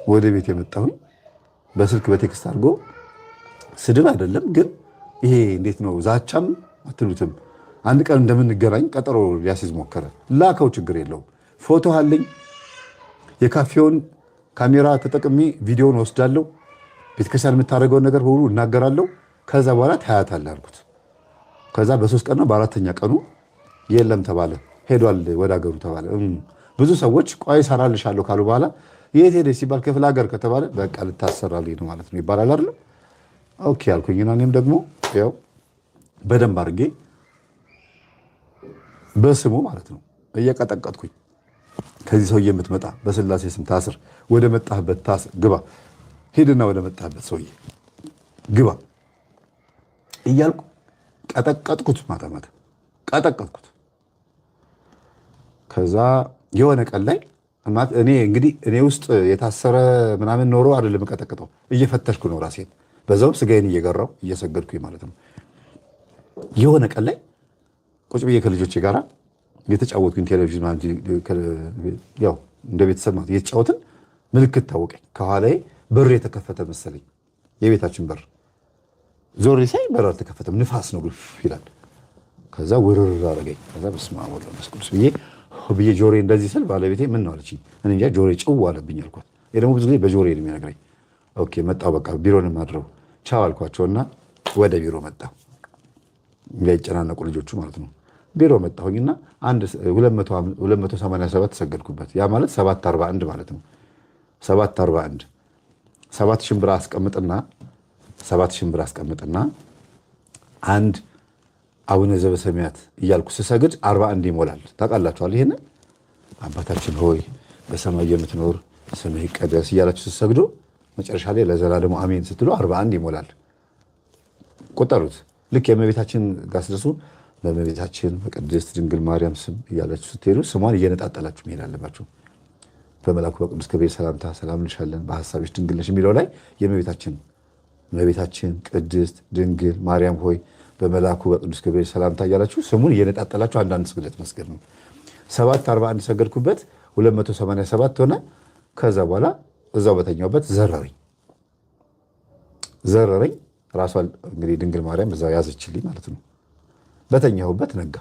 ወደ ቤት የመጣሁኝ በስልክ በቴክስት አድርጎ ስድብ አይደለም ግን ይሄ እንዴት ነው ዛቻም አትሉትም። አንድ ቀን እንደምንገናኝ ቀጠሮ ሊያስይዝ ሞከረ። ላከው፣ ችግር የለውም ፎቶ አለኝ። የካፌውን ካሜራ ተጠቅሜ ቪዲዮን ወስዳለሁ። ቤተክርስቲያን የምታደርገውን ነገር ሁሉ እናገራለሁ። ከዛ በኋላ ታያታለህ አልኩት። ከዛ በ3 ቀን ነው በ4ኛ ቀኑ የለም ተባለ፣ ሄዷል ወደ ሀገሩ ተባለ። ብዙ ሰዎች ቆይ እሰራልሻለሁ ካሉ በኋላ የት ሄደች ሲባል ክፍለ ሀገር ከተባለ በቃ ልታሰራልኝ ነው ማለት ነው ይባላል አይደል? ኦኬ አልኩኝና እኔም ደግሞ ያው በደንብ አድርጌ በስሙ ማለት ነው እየቀጠቀጥኩኝ ከዚህ ሰውዬ የምትመጣ በስላሴ ስም ታስር፣ ወደ መጣህበት ታስር ግባ፣ ሂድና ወደ መጣህበት ሰውዬ ግባ እያልኩ ቀጠቀጥኩት። ማታ ማታ ቀጠቀጥኩት። ከዛ የሆነ ቀን ላይ እኔ እንግዲህ እኔ ውስጥ የታሰረ ምናምን ኖሮ አይደለም ቀጠቅጠው እየፈተሽኩ ነው ራሴን፣ በዛውም ስጋዬን እየገራው እየሰገድኩኝ ማለት ነው። የሆነ ቀን ላይ ቁጭ ብዬ ከልጆቼ ጋር እየተጫወትኩኝ ቴሌቪዥን ያው እንደ ቤተሰብ ማለት እየተጫወትን ምልክት ታወቀኝ። ከኋላዬ በር የተከፈተ መሰለኝ፣ የቤታችን በር። ዞሬ ሳይ በር አልተከፈተም፣ ንፋስ ነው ግፍ ይላል። ከዛ ውርር አደረገኝ። ከዛ በስመ አብ ወወልድ ወመንፈስ ቅዱስ ብዬ ጆሬ እንደዚህ ስል ባለቤቴ ምን ነው አለችኝ። እኔ እንጃ ጆሬ ጭው አለብኝ አልኳት። ይሄ ደግሞ ብዙ ጊዜ በጆሬ ነው የሚነግረኝ። ኦኬ መጣሁ፣ በቃ ቢሮን ማድረው ቻው አልኳቸውና ወደ ቢሮ መጣሁ። እንዳይጨናነቁ ልጆቹ ማለት ነው። ቢሮ መጣሁኝና 287 ተሰገድኩበት። ያ ማለት 741 ማለት ነው። 741 7,000 ብር አስቀምጥና አንድ አቡነ ዘበሰማያት እያልኩ ስሰግድ 41 ይሞላል። ታውቃላችኋል ይሄን? አባታችን ሆይ በሰማይ የምትኖር ስምህ ይቀደስ እያላችሁ ስትሰግዱ መጨረሻ ላይ ለዘላለሙ አሜን ስትሉ 41 ይሞላል። ቁጠሩት። ልክ የእመቤታችን ጋር ስትደርሱ በእመቤታችን በቅድስት ድንግል ማርያም ስም እያላችሁ ስትሄዱ ስሟን እየነጣጠላችሁ መሄድ አለባችሁ። በመልአኩ በቅዱስ ገብርኤል ሰላምታ ሰላም እንልሻለን በሐሳብሽ ድንግል ነሽ የሚለው ላይ የእመቤታችን ቅድስት ድንግል ማርያም ሆይ በመልአኩ በቅዱስ ገብርኤል ሰላምታ እያላችሁ ስሙን እየነጣጠላችሁ አንዳንድ ስግደት መስገድ ነው። 741 ሰገድኩበት፣ 287 ሆነ። ከዛ በኋላ እዛው በተኛውበት ዘረረኝ። ራሷ እንግዲህ ድንግል ማርያም እዛው ያዘችልኝ ማለት ነው። በተኛሁበት ነጋ።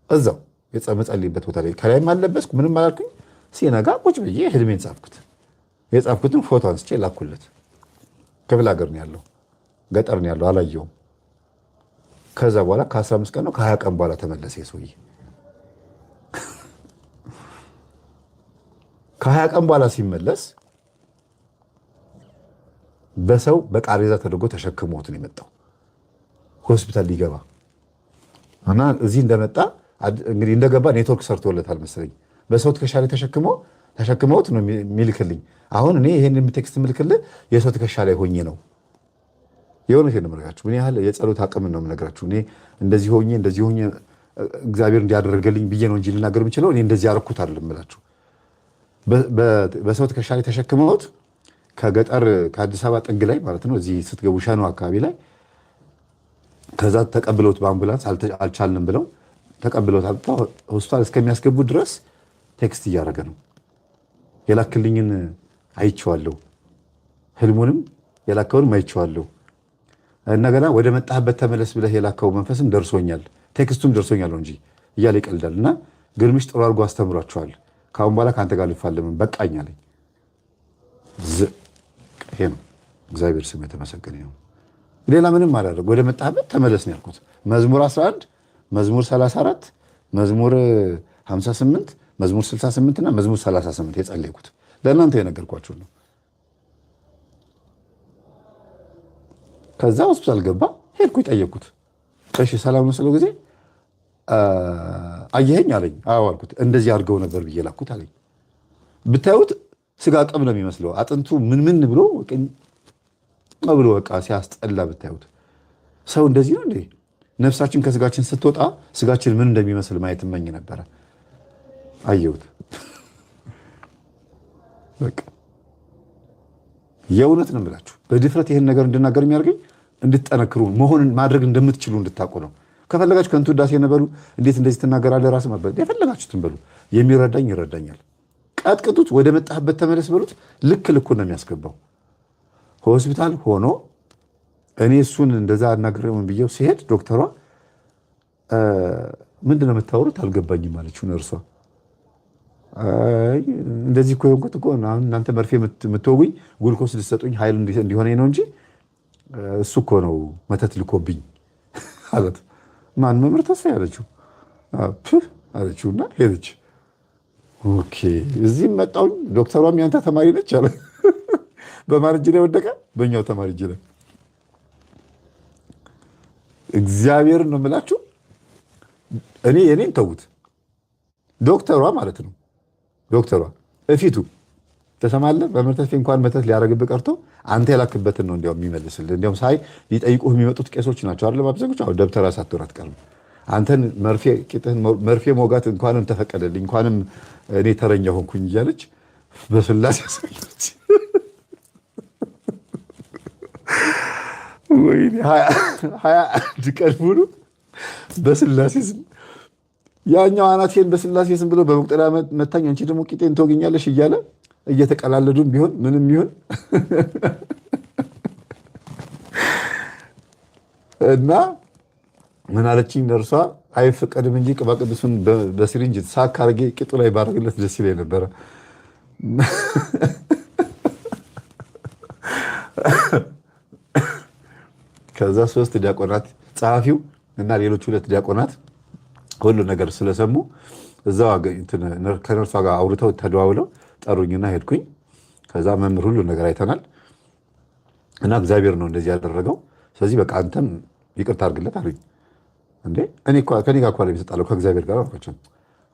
እዛው የጸመጸልይበት ቦታ ላይ ከላይም አልለበስኩ ምንም አላልኩኝ። ሲነጋ ቁጭ ብዬ ህልሜን ጻፍኩት። የጻፍኩትን ፎቶ አንስቼ ላኩለት። ክፍለ ሀገር ነው ያለው፣ ገጠር ነው ያለው፣ አላየውም። ከዛ በኋላ ከ15 ቀን ነው ከ20 ቀን በኋላ ተመለሰ ሰውዬ። ከ20 ቀን በኋላ ሲመለስ በሰው በቃሬዛ ተደርጎ ተሸክሞት ነው የመጣው ሆስፒታል ሊገባ እና እዚህ እንደመጣ እንግዲህ እንደገባ ኔትወርክ ሰርቶለታል መሰለኝ። በሰው ትከሻ ላይ ተሸክመውት ነው የሚልክልኝ። አሁን እኔ ይሄን ቴክስት ምልክልህ የሰው ትከሻ ላይ ሆኜ ነው። የሆነቴን ነው የምነግራችሁ። ምን ያህል የጸሎት አቅም ነው የምነግራችሁ። እኔ እንደዚህ ሆኜ እግዚአብሔር እንዲያደርገልኝ ብዬ ነው እንጂ ልናገር የምችለው እኔ እንደዚህ አደረኩት አይደለም የምላችሁ። በሰው ትከሻ ላይ ተሸክመውት ከገጠር ከአዲስ አበባ ጥግ ላይ ማለት ነው እዚህ ስትገቡ ሸኖ አካባቢ ላይ ከዛ ተቀብለውት በአምቡላንስ አልቻልንም ብለው ተቀብለውት ሆስፒታል እስከሚያስገቡ ድረስ ቴክስት እያደረገ ነው። የላክልኝን አይቼዋለሁ፣ ህልሙንም የላከውንም አይቼዋለሁ። እንደገና ወደ መጣህበት ተመለስ ብለህ የላከው መንፈስም ደርሶኛል፣ ቴክስቱም ደርሶኛል እንጂ እያለ ይቀልዳል። እና ግርምሽ ጥሩ አድርጎ አስተምሯቸዋል። ከአሁን በኋላ ከአንተ ጋር ልፋለምን በቃኝ አለኝ። ይሄ ነው። እግዚአብሔር ስም የተመሰገነ ይሁን። ሌላ ምንም አላደረግ። ወደ መጣህበት ተመለስ ነው ያልኩት። መዝሙር 11፣ መዝሙር 34፣ መዝሙር 58፣ መዝሙር 68 እና መዝሙር 38 የጸለይኩት ለእናንተ የነገርኳችሁ ነው። ከዛ ሆስፒታል ገባ። ሄድኩ ጠየቅኩት። እሺ ሰላም ነው ስለው ጊዜ አየኸኝ አለኝ። አዎ አልኩት። እንደዚህ አድርገው ነበር ብዬ ላኩት አለኝ። ብታዩት ስጋ ቅም ነው የሚመስለው። አጥንቱ ምን ብሎ በቃ ሲያስጠላ ብታዩት። ሰው እንደዚህ ነው እንዴ? ነፍሳችን ከስጋችን ስትወጣ ስጋችን ምን እንደሚመስል ማየት እመኝ ነበረ። አየሁት። በቃ የእውነት ነው የምላችሁ። በድፍረት ይሄን ነገር እንድናገር የሚያደርገኝ እንድትጠነክሩ መሆንን ማድረግ እንደምትችሉ እንድታውቁ ነው። ከፈለጋችሁ ከንቱ ውዳሴ ነበሉ። እንዴት እንደዚህ ትናገራለህ? ራስህ የፈለጋችሁትን በሉ። የሚረዳኝ ይረዳኛል። ቀጥቅጡት፣ ወደ መጣህበት ተመለስ በሉት። ልክ ልኩን ነው የሚያስገባው። ሆስፒታል ሆኖ እኔ እሱን እንደዛ አናግረውን ብዬው ሲሄድ ዶክተሯ ምንድነው የምታወሩት አልገባኝም አለችው ነርሷ። እንደዚህ እኮ የሆንኩት እኮ እናንተ መርፌ የምትወጉኝ ጉልኮስ ልትሰጡኝ ኃይል እንዲሆነኝ ነው እንጂ እሱ እኮ ነው መተት ልኮብኝ አለት። ማን መምህር ተስፋዬ አለችው። አለችውና ሄደች። ኦኬ እዚህም መጣሁኝ። ዶክተሯም ያንተ ተማሪ ነች አለ። በማን እጅ ላይ ወደቀ? በእኛው ተማሪ እጅ ላይ። እግዚአብሔርን ነው የምላችሁ። እኔ የኔን ተዉት፣ ዶክተሯ ማለት ነው ዶክተሯ እፊቱ ተሰማለህ። በመርተፌ እንኳን መተት ሊያደርግብህ ቀርቶ አንተ የላክበትን ነው እንዲያውም የሚመልስልህ። እንዲያውም ሳይ ሊጠይቁህ የሚመጡት ቄሶች ናቸው አይደል? ማብዘጎች አሁን ደብተራ ሳትሆን አትቀርም። አንተን መርፌ ሞጋት እንኳንም ተፈቀደልኝ እንኳንም እኔ ተረኛ ሆንኩኝ እያለች በስላሴ ያሳለች። ወይኔ 21 ቀን ሙሉ በስላሴ ስም ያኛው አናቴን በስላሴ ስም ብሎ በመቁጠሪያ መታኝ፣ አንቺ ደግሞ ቂጤን ትወግኛለሽ እያለ እየተቀላለዱም ቢሆን ምንም ይሁን እና ምን አለችኝ ነርሷ፣ አይፈቀድም እንጂ ቅባ ቅዱሱን በሲሪንጅ ሳክ አድርጌ ቂጡ ላይ ባረግለት ደስ ይለኝ ነበረ። ከዛ 3 ዲያቆናት ጸሐፊው እና ሌሎች 2 ዲያቆናት ሁሉ ነገር ስለሰሙ እዛው ከነርሷ ጋር አውርተው ተደዋውለው ጠሩኝና ሄድኩኝ። ከዛ መምህር ሁሉ ነገር አይተናል እና እግዚአብሔር ነው እንደዚህ ያደረገው፣ ስለዚህ በቃ አንተም ይቅርታ አድርግለት አሉኝ። እንዴ እኔ ከኔ ጋር እኮ የተጣለው ከእግዚአብሔር ጋር አልኳቸው።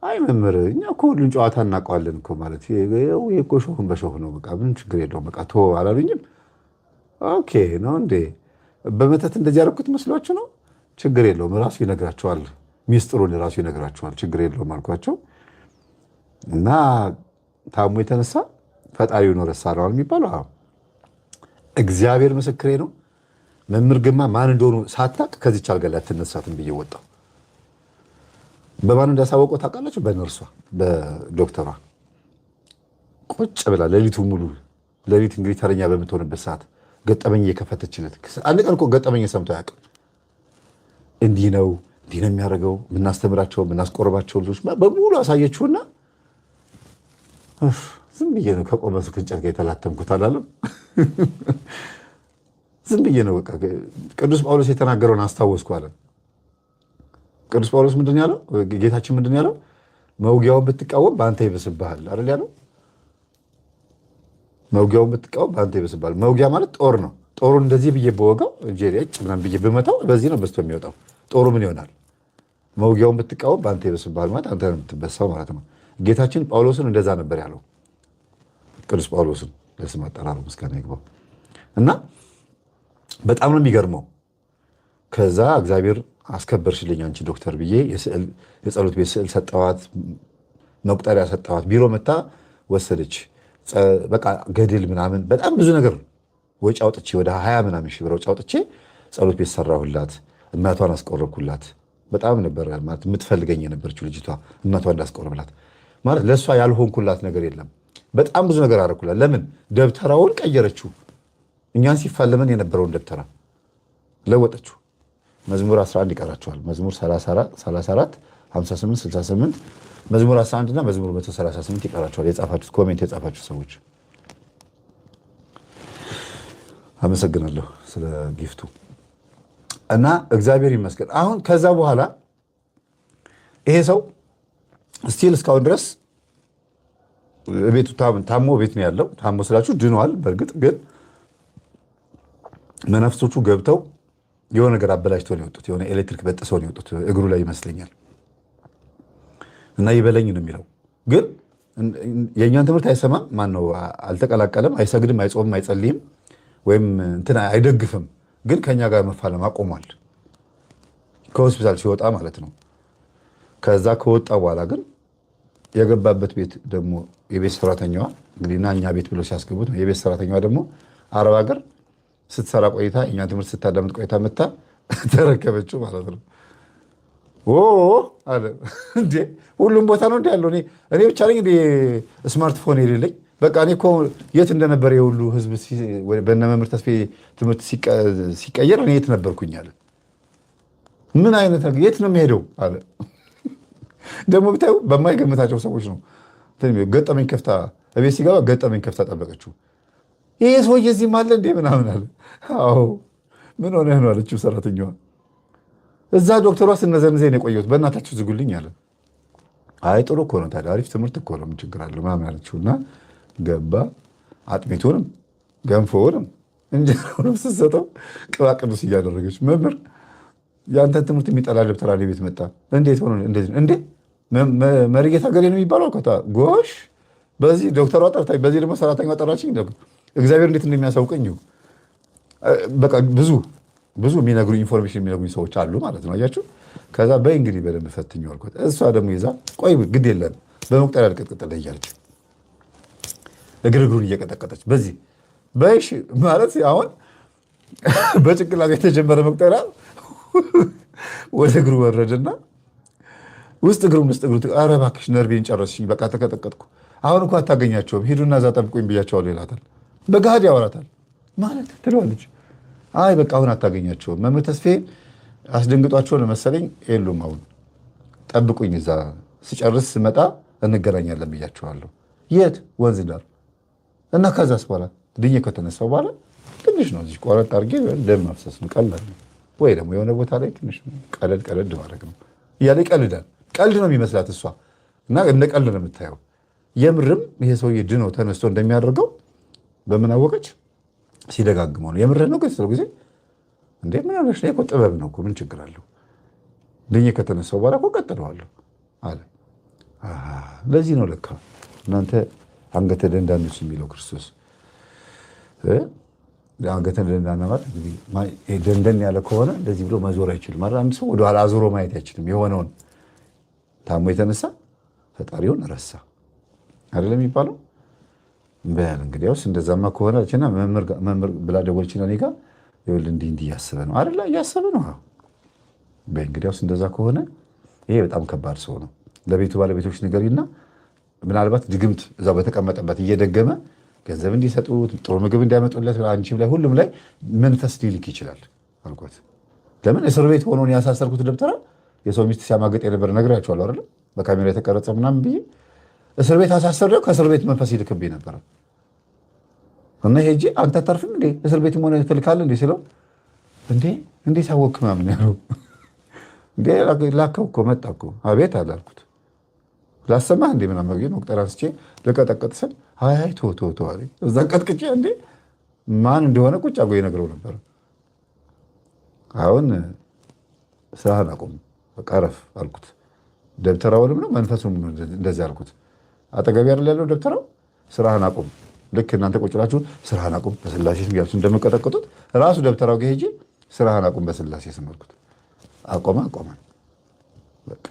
አይ መምህር እኛ እኮ ሁሉን ጨዋታ እናውቀዋለን እኮ ማለት ይሄ እኮ ሾህን በሾህ ነው፣ በቃ ምን ችግር የለውም በቃ ቶ አላሉኝም። ኦኬ ነው እንዴ በመተት እንደዚህ ያደረኩት መስሏችሁ ነው? ችግር የለውም ራሱ ይነግራቸዋል፣ ሚስጥሩን ራሱ ይነግራቸዋል፣ ችግር የለውም አልኳቸው። እና ታሞ የተነሳ ፈጣሪው ነው ረሳ ነው የሚባለው። እግዚአብሔር ምስክሬ ነው። መምህር ግርማ ማን እንደሆኑ ሳታቅ ከዚች አልጋ ላይ አትነሳትም ብዬ ወጣሁ። በማን እንዳሳወቀው ታውቃላችሁ? በነርሷ በዶክተሯ ቁጭ ብላ ሌሊቱ ሙሉ ሌሊት እንግዲህ ተረኛ በምትሆንበት ሰዓት ገጠመኝ እየከፈተችለት። አንድ ቀን እኮ ገጠመኝ ሰምቶ አያውቅም። እንዲህ ነው የሚያደርገው፣ የምናስተምራቸው የምናስቆርባቸው ልጆች በሙሉ አሳየችውና ዝም ብዬ ነው ከቆመ እንጨት ጋር የተላተምኩት አላለም። ዝም ብዬ ነው በቃ። ቅዱስ ጳውሎስ የተናገረውን አስታወስኩ አለ። ቅዱስ ጳውሎስ ምንድን ያለው? ጌታችን ምንድን ያለው? መውጊያውን ብትቃወም በአንተ ይብስብሃል አይደል ያለው? መውጊያውን ብትቃወም በአንተ ይብስብሃል። መውጊያ ማለት ጦር ነው። ጦሩን እንደዚህ ብዬ በወጋው ምናምን ብዬ ብመታው በዚህ ነው በስቶ የሚወጣው። ጦሩ ምን ይሆናል? መውጊያውን ብትቃወም በአንተ ይብስብሃል ማለት አንተ ነው የምትበሳው ማለት ነው። ጌታችን ጳውሎስን እንደዛ ነበር ያለው። ቅዱስ ጳውሎስን ለስም አጠራሩ ምስጋና ይግባው እና በጣም ነው የሚገርመው። ከዛ እግዚአብሔር አስከበርሽልኝ አንቺ ዶክተር ብዬ የጸሎት ቤት ስዕል ሰጠዋት፣ መቁጠሪያ ሰጠዋት። ቢሮ መታ ወሰደች። በቃ ገድል ምናምን በጣም ብዙ ነገር ወጪ አውጥቼ ወደ 20 ምናምን ሺህ ብር ወጪ አውጥቼ ጸሎት ቤት ሰራሁላት። እናቷን አስቆረብኩላት። በጣም ነበር ማለት የምትፈልገኝ የነበረችው ልጅቷ እናቷ እንዳስቆረብላት ማለት ለእሷ ያልሆንኩላት ነገር የለም። በጣም ብዙ ነገር አደረኩላት። ለምን ደብተራውን ቀየረችው። እኛን ሲፋለመን የነበረውን ደብተራ ለወጠችው። መዝሙር 11 ይቀራቸዋል። መዝሙር 34፣ 58፣ 68 መዝሙር 11 እና መዝሙር 138 ይቀራቸዋል። የጻፋችሁት ኮሜንት የጻፋችሁ ሰዎች አመሰግናለሁ ስለ ጊፍቱ እና እግዚአብሔር ይመስገን። አሁን ከዛ በኋላ ይሄ ሰው ስቲል እስካሁን ድረስ ቤቱ ታሞ ቤት ነው ያለው። ታሞ ስላችሁ ድኗል። በእርግጥ ግን መነፍሶቹ ገብተው የሆነ ነገር አበላሽተው ነው የወጡት። የሆነ ኤሌክትሪክ በጥሰው ነው የወጡት እግሩ ላይ ይመስለኛል። እና ይበለኝ ነው የሚለው። ግን የእኛን ትምህርት አይሰማም። ማን ነው አልተቀላቀለም፣ አይሰግድም፣ አይጾምም፣ አይጸልይም ወይም እንትን አይደግፍም። ግን ከኛ ጋር መፋለም አቆሟል። ከሆስፒታል ሲወጣ ማለት ነው። ከዛ ከወጣ በኋላ ግን የገባበት ቤት ደግሞ የቤት ሰራተኛዋ እንግዲህና እኛ ቤት ብሎ ሲያስገቡት ነው። የቤት ሰራተኛዋ ደግሞ አረብ ሀገር ስትሰራ ቆይታ እኛን ትምህርት ስታዳምጥ ቆይታ መታ ተረከበችው ማለት ነው። አለ እንዴ ሁሉም ቦታ ነው እንዲ ያለው። እኔ ብቻ ነኝ እንደ ስማርትፎን የሌለኝ? በቃ እኔ እኮ የት እንደነበረ የሁሉ ህዝብ በእነ መምህር ተስፋዬ ትምህርት ሲቀየር እኔ የት ነበርኩኝ አለ። ምን አይነት የት ነው የሚሄደው አለ። ደግሞ ብታዩ በማይገምታቸው ሰዎች ነው። ገጠመኝ ከፍታ እቤት ሲገባ ገጠመኝ ከፍታ ጠበቀችው። ይሄ ሰውዬ እዚህም አለ እንዴ ምናምን አለ። አዎ ምን ሆነህ ነው አለችው ሰራተኛዋ። እዛ ዶክተሯ ስነዘንዘኝ ነው የቆየሁት በእናታችሁ ዝጉልኝ አለ። አይ ጥሩ እኮ ነው ታዲያ አሪፍ ትምህርት እኮ ነው ምን ችግር አለው ምናምን አለችው። እና ገባ አጥሚቱንም ገንፎውንም እንጀራውንም ስትሰጠው ቅባ ቅዱስ እያደረገች መምህር የአንተን ትምህርት የሚጠላ ደብተራ ቤት መጣ። እንዴት ሆኖ እንዴ መሪጌታ ገሌ ነው የሚባለው ከታ ጎሽ በዚህ ዶክተሯ ጠርታኝ፣ በዚህ ደግሞ ሰራተኛዋ ጠራችኝ። እግዚአብሔር እንዴት እንደሚያሳውቀኝ በቃ ብዙ የሚነግሩ ኢንፎርሜሽን የሚነግሩኝ ሰዎች አሉ ማለት ነው። አያችሁ። ከዛ በይ እንግዲህ በደንብ ፈትኝ አልኳት። እሷ ደግሞ ይዛ ቆይ ግድ የለን በመቁጠሪያ ልቀጥቅጥልህ እያለች እግርግሩን እየቀጠቀጠች በዚህ በይሽ ማለት አሁን በጭንቅላት የተጀመረ መቁጠሪያ ወደ እግሩ ወረደና ውስጥ እግሩ ኧረ እባክሽ ነርቤን ጨረስሽኝ፣ በቃ ተቀጠቀጥኩ። አሁን እኮ አታገኛቸውም፣ ሂዱና እዛ ጠብቁኝ ብያቸዋለሁ ይላታል። በገሃድ ያወራታል ማለት ትለዋለች። አይ በቃ አሁን አታገኛቸውም፣ መምህር ተስፋዬ አስደንግጧቸው ነው መሰለኝ የሉም፣ አሁን ጠብቁኝ፣ እዛ ስጨርስ ስመጣ እንገናኛለን ብያቸዋለሁ። የት? ወንዝ ዳር። እና ከዛስ በኋላ ድኜ ከተነሳው በኋላ ትንሽ ነው እዚህ ቆረጥ አድርጌ ደም ማፍሰስ ነው፣ ቀላል ነው። ወይ ደግሞ የሆነ ቦታ ላይ ትንሽ ቀለድ ማድረግ ነው እያለ ይቀልዳል። ቀልድ ነው የሚመስላት እሷ እና እንደ ቀልድ ነው የምታየው። የምርም ይሄ ሰውዬ ድኖ ተነስቶ እንደሚያደርገው በምን አወቀች? ሲደጋግመው ነው። የምርህ ነው ግን ጊዜ እንዴ ምን አለሽ? እኮ ጥበብ ነው እኮ ምን ችግር አለው? ድኜ ከተነሳው በኋላ እኮ ቀጥለዋለሁ አለ። ለዚህ ነው ለካ እናንተ አንገተ ደንዳኖች የሚለው ክርስቶስ። አንገተ ደንዳና ማለት እንግዲህ ደንደን ያለ ከሆነ እንደዚህ ብሎ መዞር አይችልም ማለት አንድ ሰው ወደኋላ አዙሮ ማየት አይችልም። የሆነውን ታሞ የተነሳ ፈጣሪውን ረሳ አይደለም የሚባለው። በል እንግዲያውስ እንደዛማ ከሆነ አለችና መምህር ብላ ደወለችና እኔ ጋር ይኸውልህ እንዲህ እያሰበ ነው አይደለ? እያሰበ ነው። በእንግዲያውስ እንደዛ ከሆነ ይሄ በጣም ከባድ ሰው ነው። ለቤቱ ባለቤቶች ንገሪና ምናልባት ድግምት እዛው በተቀመጠበት እየደገመ ገንዘብ እንዲሰጡት ጥሩ ምግብ እንዲያመጡለት አንቺም ላይ ሁሉም ላይ መንፈስ ሊልክ ይችላል አልኳት። ለምን እስር ቤት ሆኖ ያሳሰርኩት ደብተራ የሰው ሚስት ሲያማገጥ የነበረ ነግራቸዋለሁ አይደለ? በካሜራ የተቀረጸ ምናምን ብዬ እስር ቤት አሳሰረው። ከእስር ቤት መንፈስ ይልክብኝ ነበረ እና ሄጄ አንተ አታርፍም እንዴ እስር ቤትም ሆነ ትልካለህ እንዴ ስለው እንዴ እንዴት አወቅህ ምናምን ያለው እንዴ ላከው እኮ መጣ እኮ አቤት አላልኩት። ላሰማህ እንዴ ምናምን ብዬ መቁጠሪያ አንስቼ ልቀጠቅጥ ስል አይ ቶ አለኝ። እዛን ቀጥቅጬ እንዴ ማን እንደሆነ ቁጭ አድርጎ ይነግረው ነበር። አሁን ስራህን አቁም በቃ እረፍ አልኩት። ደብተራውንም ነው መንፈሱም እንደዚህ አልኩት። አጠገቢ አይደል ያለው ደብተራው። ስራህን አቁም፣ ልክ እናንተ ቁጭ ብላችሁ ስራህን አቁም በስላሴ ስም እያላችሁ እንደምቀጠቅጡት ራሱ ደብተራው ጋር ሄጄ ስራህን አቁም በስላሴ ስም አልኩት። አቆመ። በቃ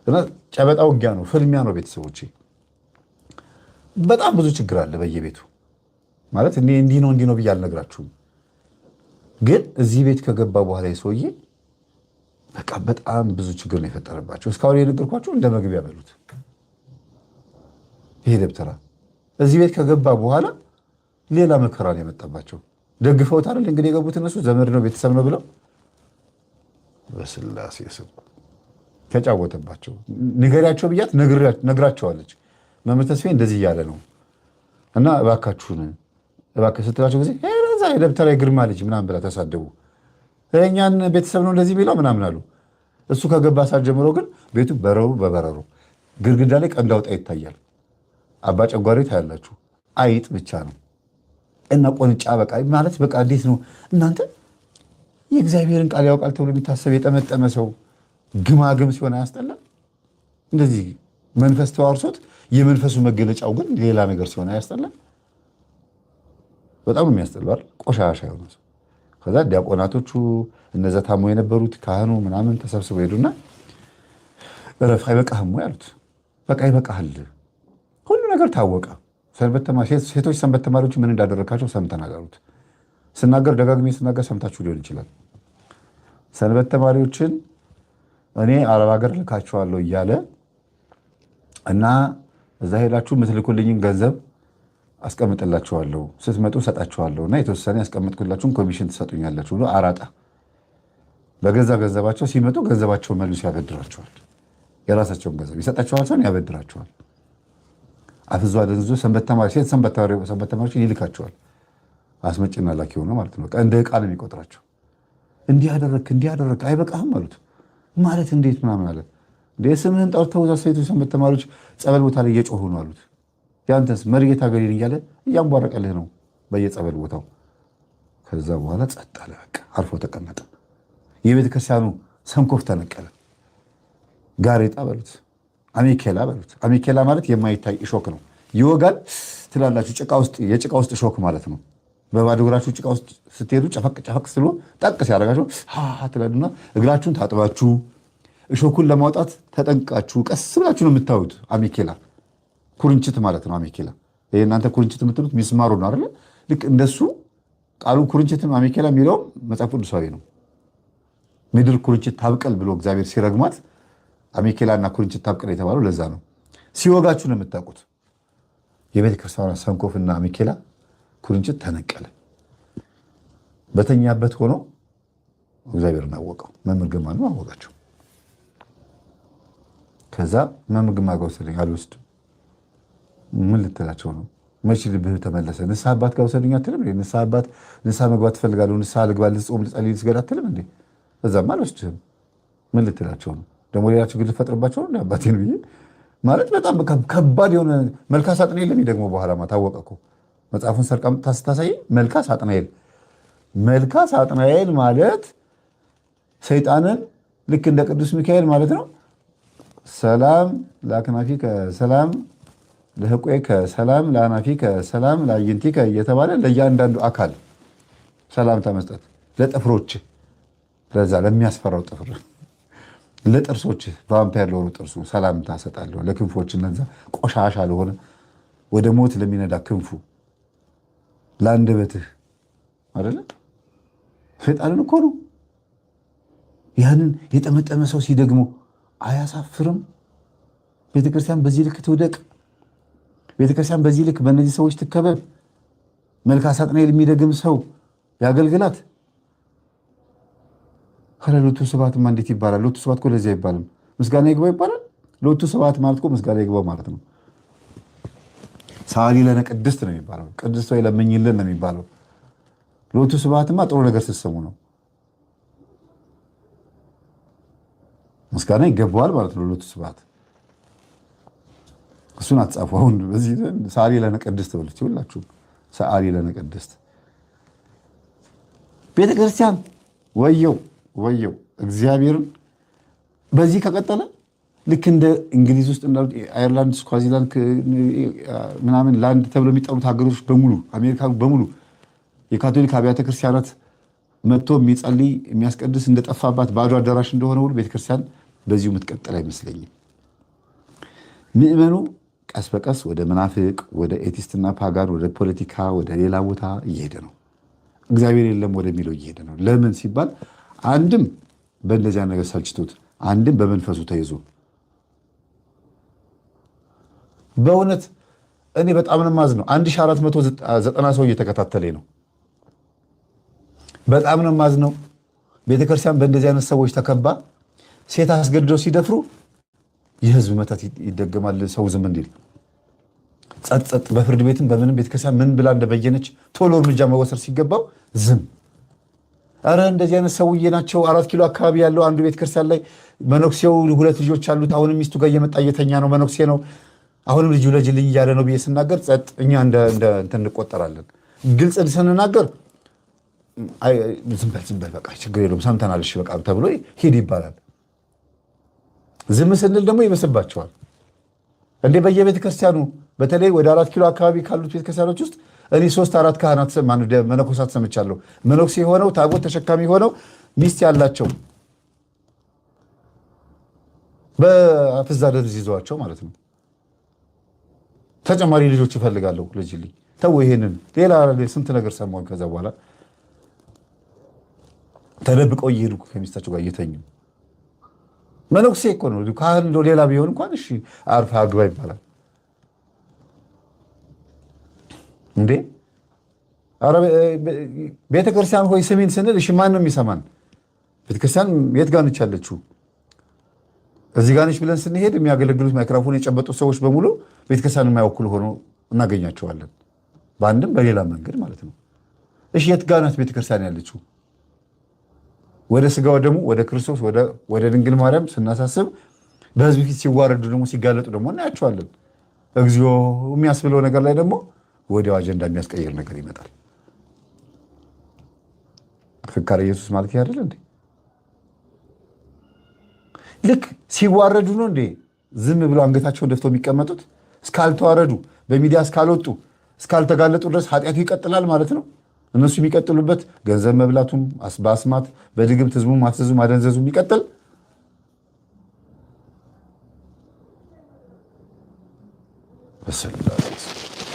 እና ጨበጣ ውጊያ ነው፣ ፍልሚያ ነው። ቤተሰቦቼ በጣም ብዙ ችግር አለ በየቤቱ ማለት እንዲህ ነው ብዬ አልነግራችሁም። ግን እዚህ ቤት ከገባ በኋላ የሰውዬ በቃ በጣም ብዙ ችግር ነው የፈጠረባቸው። እስካሁን የነገርኳቸው እንደ መግቢያ በሉት። ይሄ ደብተራ እዚህ ቤት ከገባ በኋላ ሌላ መከራ ነው የመጣባቸው። ደግፈውት አይደል እንግዲህ የገቡት እነሱ ዘመድ ነው ቤተሰብ ነው ብለው በስላሴ ስም ተጫወተባቸው። ንገሪያቸው ብያት ነግራቸዋለች። መምህር ተስፋዬ እንደዚህ እያለ ነው እና እባካችሁን ስትላቸው ጊዜ ዛ የደብተራ የግርማ ልጅ ምናምን ብላ ተሳደቡ። እኛን ቤተሰብ ነው እንደዚህ ቢለው ምናምን አሉ። እሱ ከገባ ሰዓት ጀምሮ ግን ቤቱ በበረሩ ግድግዳ ላይ ቀንድ አውጣ ይታያል። አባ ጨጓሬ ታያላችሁ። አይጥ ብቻ ነው እና ቆንጫ በቃ ማለት በቃ እንዴት ነው እናንተ የእግዚአብሔርን ቃል ያውቃል ተብሎ የሚታሰብ የጠመጠመ ሰው ግማግም ሲሆን አያስጠላም? እንደዚህ መንፈስ ተዋርሶት የመንፈሱ መገለጫው ግን ሌላ ነገር ሲሆን አያስጠላም? በጣም ነው የሚያስጠላው። ቆሻሻ የሆነ ሰው። ከዛ ዲያቆናቶቹ እነዛ ታሞ የነበሩት ካህኑ ምናምን ተሰብስበው ሄዱና እረፍ አይበቃህም ወይ አሉት። በቃ ይበቃሃል፣ ሁሉ ነገር ታወቀ። ሴቶች ሰንበት ተማሪዎች ምን እንዳደረካቸው ሰምተናል አሉት። ስናገር ደጋግሜ ስናገር ሰምታችሁ ሊሆን ይችላል። ሰንበት ተማሪዎችን እኔ አረብ ሀገር ልካችኋለሁ እያለ እና እዛ ሄዳችሁ የምትልኩልኝን ገንዘብ አስቀምጥላችኋለሁ፣ ስትመጡ ሰጣችኋለሁ እና የተወሰነ ያስቀምጥኩላችሁን ኮሚሽን ትሰጡኛላችሁ ብሎ አራጣ። በገዛ ገንዘባቸው ሲመጡ ገንዘባቸውን መልሶ ያበድራቸዋል። የራሳቸውን ገንዘብ ይሰጣቸዋል፣ ያበድራቸዋል። አፍዞ አደንዝዞ ሰንበት ተማሪዎችን ይልካቸዋል። አስመጭና ላኪ ሆነ ማለት ነው። እንደ ዕቃ ነው የሚቆጥራቸው። እንዲህ አደረክ አይበቃህም አሉት። ማለት እንዴት ምናምን አለ። ስምህን ጠርተው እዛ ሴቶች ሰንበት ተማሪዎች ጸበል ቦታ ላይ እየጮሁ ነው አሉት። ያንተስ መርጌታ ገሊን እያለ እያንቧረቀልህ ነው በየጸበል ቦታው። ከዛ በኋላ ጸጥ አለ። በቃ አርፎ ተቀመጠ። የቤተ ክርስቲያኑ ሰንኮፍ ተነቀለ። ጋሬጣ በሉት፣ አሜኬላ በሉት። አሜኬላ ማለት የማይታይ እሾክ ነው። ይወጋል ትላላችሁ። የጭቃ ውስጥ እሾክ ማለት ነው። በባዶ እግራችሁ ጭቃ ውስጥ ስትሄዱ ጨፈቅ ስሎ ጠቅ ሲያደርጋችሁ ትላሉና እግራችሁን ታጥባችሁ እሾኩን ለማውጣት ተጠንቃችሁ ቀስ ብላችሁ ነው የምታዩት። አሜኬላ ኩርንችት ማለት ነው። አሜኬላ ይሄ እናንተ ኩርንችት የምትሉት ሚስማሩ ነው አይደል? ልክ እንደሱ ቃሉ ኩርንችትም አሜኬላ የሚለውም መጽሐፍ ቅዱሳዊ ነው። ምድር ኩርንችት ታብቀል ብሎ እግዚአብሔር ሲረግማት አሜኬላና ኩርንችት ታብቀል የተባለው ለዛ ነው። ሲወጋችሁ ነው የምታውቁት። የቤተ ክርስቲያኗ ሰንኮፍና አሜኬላ ኩርንችት ተነቀለ። በተኛበት ሆኖ እግዚአብሔርን አወቀው። መምህር ግርማ ነው አወቃቸው። ከዛ መምህር ግርማ ጋር ወሰደኝ። አልወስድም። ምን ልትላቸው ነው? መቼ ልብህ ተመለሰ? ንስሐ አባት ጋር ወሰደኝ አትልም? ንስሐ አባት ንስሐ መግባት ትፈልጋለሁ፣ ንስሐ ልግባ፣ ልጾም፣ ልጸልይ፣ ልስገድ አትልም እንዴ? እዛማ አልወስድህም። ምን ልትላቸው ነው? ደግሞ ሌላ ችግር ልፈጥርባቸው ነው አባቴን ብዬ ማለት በጣም ከባድ የሆነ መልካ ሳጥናኤል ለሚደግሞ በኋላ ታወቀ እኮ መጽሐፉን ሰርቃም ታስታሳይ። መልካ ሳጥናኤል ማለት ሰይጣንን ልክ እንደ ቅዱስ ሚካኤል ማለት ነው። ሰላም ለአክናፊከ ሰላም ለሕቆከ ሰላም ለአናፊከ ሰላም ለአይንቲከ እየተባለ ለእያንዳንዱ አካል ሰላምታ መስጠት፣ ለጥፍሮች ለዛ ለሚያስፈራው ጥፍር፣ ለጥርሶች ቫምፓየር ለሆኑ ጥርሱ ሰላምታ ሰጣለሁ፣ ለክንፎች እነዛ ቆሻሻ ለሆነ ወደ ሞት ለሚነዳ ክንፉ፣ ለአንደበትህ አይደለ? ሰይጣንን እኮ ነው። ያንን የጠመጠመ ሰው ሲደግሞ አያሳፍርም? ቤተክርስቲያን በዚህ ልክ ትውደቅ? ቤተክርስቲያን በዚህ ልክ በእነዚህ ሰዎች ትከበብ? መልካ ሳጥናኤል የሚደግም ሰው ያገልግላት? ሎቱ ስብሐትማ እንዴት ይባላል? ሎቱ ስብሐት እኮ ለዚህ አይባልም። ምስጋና ይግባው ይባላል። ሎቱ ስብሐት ማለት እኮ ምስጋና ይግባው ማለት ነው። ሳሊ ለነ ቅድስት ነው የሚባለው። ቅድስት ወይ ለምኝልን ነው የሚባለው። ሎቱ ስብሐትማ ጥሩ ነገር ስትሰሙ ነው። ምስጋና ይገባዋል ማለት ነው። ሎቱ ስብሐት እሱን አትጻፉ። አሁን በዚህ ሳሊ ለነ ቅድስት ብሉት ይሁላችሁ። ሳሊ ለነ ቅድስት ቤተክርስቲያን ወየው እግዚአብሔርን በዚህ ከቀጠለ ልክ እንደ እንግሊዝ ውስጥ እንዳሉት አየርላንድ፣ ስዋዚላንድ ምናምን ላንድ ተብሎ የሚጠሩት ሀገሮች በሙሉ አሜሪካ በሙሉ የካቶሊክ አብያተ ክርስቲያናት መጥቶ የሚጸልይ የሚያስቀድስ እንደጠፋባት ባዶ አዳራሽ እንደሆነ ሁሉ ቤተክርስቲያን በዚሁ የምትቀጥል አይመስለኝም። ምእመኑ ቀስ በቀስ ወደ መናፍቅ፣ ወደ ኤቲስትና ፓጋን፣ ወደ ፖለቲካ፣ ወደ ሌላ ቦታ እየሄደ ነው። እግዚአብሔር የለም ወደሚለው እየሄደ ነው። ለምን ሲባል አንድም በእንደዚያ ነገር ሰልችቶት፣ አንድም በመንፈሱ ተይዞ። በእውነት እኔ በጣም ነው የማዝነው። 1490 ሰው እየተከታተለኝ ነው። በጣም ነው የማዝነው። ቤተክርስቲያን በእንደዚህ አይነት ሰዎች ተከባ ሴት አስገድደው ሲደፍሩ የህዝብ መተት ይደገማል። ሰው ዝም እንዲል ጸጥ በፍርድ ቤትም በምንም ቤተክርስቲያን ምን ብላ እንደበየነች ቶሎ እርምጃ መወሰድ ሲገባው ዝም። አረ እንደዚህ አይነት ሰውዬ ናቸው። 4 ኪሎ አካባቢ ያለው አንዱ ቤተክርስቲያን ላይ መነኩሴው 2 ልጆች አሉት። አሁንም ሚስቱ ጋር እየመጣ እየተኛ ነው። መነኩሴ ነው። አሁንም ልጁ ለጅልኝ እያለ ነው ብዬ ስናገር ጸጥ። እኛ እንደ እንትን እንቆጠራለን። ግልጽ ስንናገር ዝም በል በቃ ችግር የለውም ሰምተናል እሺ በቃ ተብሎ ሂድ ይባላል። ዝም ስንል ደግሞ ይመስባቸዋል። እንዴ በየቤተ ክርስቲያኑ በተለይ ወደ 4 ኪሎ አካባቢ ካሉት ቤተክርስቲያኖች ውስጥ እኔ 3-4 ካህናት መነኮሳት ሰምቻለሁ። መነኩሴ ሆነው ታቦት ተሸካሚ ሆነው ሚስት ያላቸው በአፍዛ ደርዝ ይዘዋቸው ማለት ነው። ተጨማሪ ልጆች ይፈልጋለሁ ልጅልኝ ተው ይሄንን ሌላ ስንት ነገር ሰማሁ። ከዛ በኋላ ተደብቀው እየሄዱ ከሚስታቸው ጋር እየተኙ መነኩሴ እኮ ነው። ካህን እንደው ሌላ ቢሆን እንኳን እሺ አርፈህ አግባ ይባላል እንዴ። ኧረ ቤተክርስቲያን ሆይ ስሚን ስንል እሺ ማን ነው የሚሰማን? ቤተክርስቲያን የት ጋር ነች ያለችው? እዚህ ጋር ነች ብለን ስንሄድ የሚያገለግሉት ማይክሮፎን የጨበጡት ሰዎች በሙሉ ቤተክርስቲያን የማይወክሉ ሆኖ እናገኛቸዋለን፣ በአንድም በሌላ መንገድ ማለት ነው። እሺ የት ጋር ናት ቤተክርስቲያን ያለችው? ወደ ስጋው ደግሞ ወደ ክርስቶስ ወደ ድንግል ማርያም ስናሳስብ በህዝብ ፊት ሲዋረዱ ደግሞ ሲጋለጡ ደግሞ እናያቸዋለን። እግዚኦ የሚያስብለው ነገር ላይ ደግሞ ወዲያው አጀንዳ የሚያስቀይር ነገር ይመጣል። ፍካሬ ኢየሱስ ማለት ይሄ አይደል እንዴ? ልክ ሲዋረዱ ነው እንዴ ዝም ብለው አንገታቸውን ደፍተው የሚቀመጡት? እስካልተዋረዱ በሚዲያ እስካልወጡ እስካልተጋለጡ ድረስ ኃጢአቱ ይቀጥላል ማለት ነው። እነሱ የሚቀጥሉበት ገንዘብ መብላቱም በአስማት በድግምት ህዝቡ ማፍዘዙ ማደንዘዙ የሚቀጥል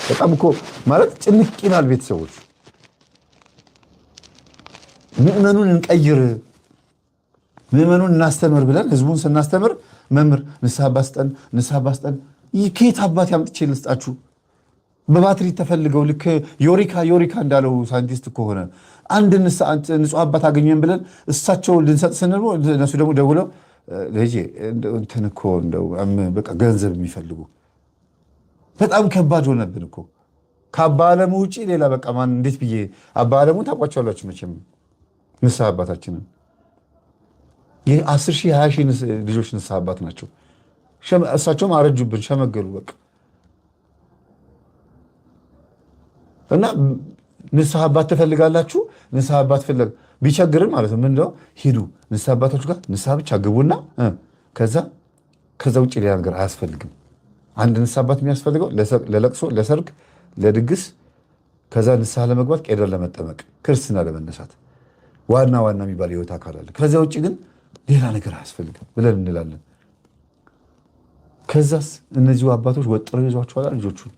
በጣም እኮ ማለት ጭንቅ ይላል። ቤተሰቦች ምዕመኑን እንቀይር፣ ምዕመኑን እናስተምር ብለን ህዝቡን ስናስተምር መምህር ንስሐ ባስጠን ከየት አባት ያምጥቼ ልስጣችሁ? በባትሪ ተፈልገው ልክ ዮሪካ እንዳለው ሳይንቲስት ከሆነ አንድ ንጹህ አባት አገኘን ብለን እሳቸው ልንሰጥ ስንል እነሱ ደግሞ ደውለው ልጄ እንትን እኮ እንደው በቃ ገንዘብ የሚፈልጉ በጣም ከባድ ሆነብን እኮ። ከአባ ዓለሙ ውጭ ሌላ በቃ ማን እንዴት ብዬ አባ ዓለሙ ታውቋቸዋላችሁ መቼም ንስሐ አባታችንን የ10 ሺህ 20 ሺህ ልጆች ንስሐ አባት ናቸው። እሳቸውም አረጁብን፣ ሸመገሉ በቃ እና ንስሐ አባት ትፈልጋላችሁ? ንስሐ አባት ቢቸግርን ማለት ነው ምንድነው ሂዱ ንስሐ አባቶች ጋር ንስሐ ብቻ ግቡና ከዛ ውጭ ሌላ ነገር አያስፈልግም። አንድ ንስሐ አባት የሚያስፈልገው ለለቅሶ፣ ለሰርግ፣ ለድግስ ከዛ ንስሐ ለመግባት ቄደር ለመጠመቅ ክርስትና ለመነሳት ዋና የሚባል ህይወት አካል አለ። ከዛ ውጭ ግን ሌላ ነገር አያስፈልግም ብለን እንላለን። ከዛስ እነዚሁ አባቶች ወጥረው ይዟቸዋል ልጆቹን።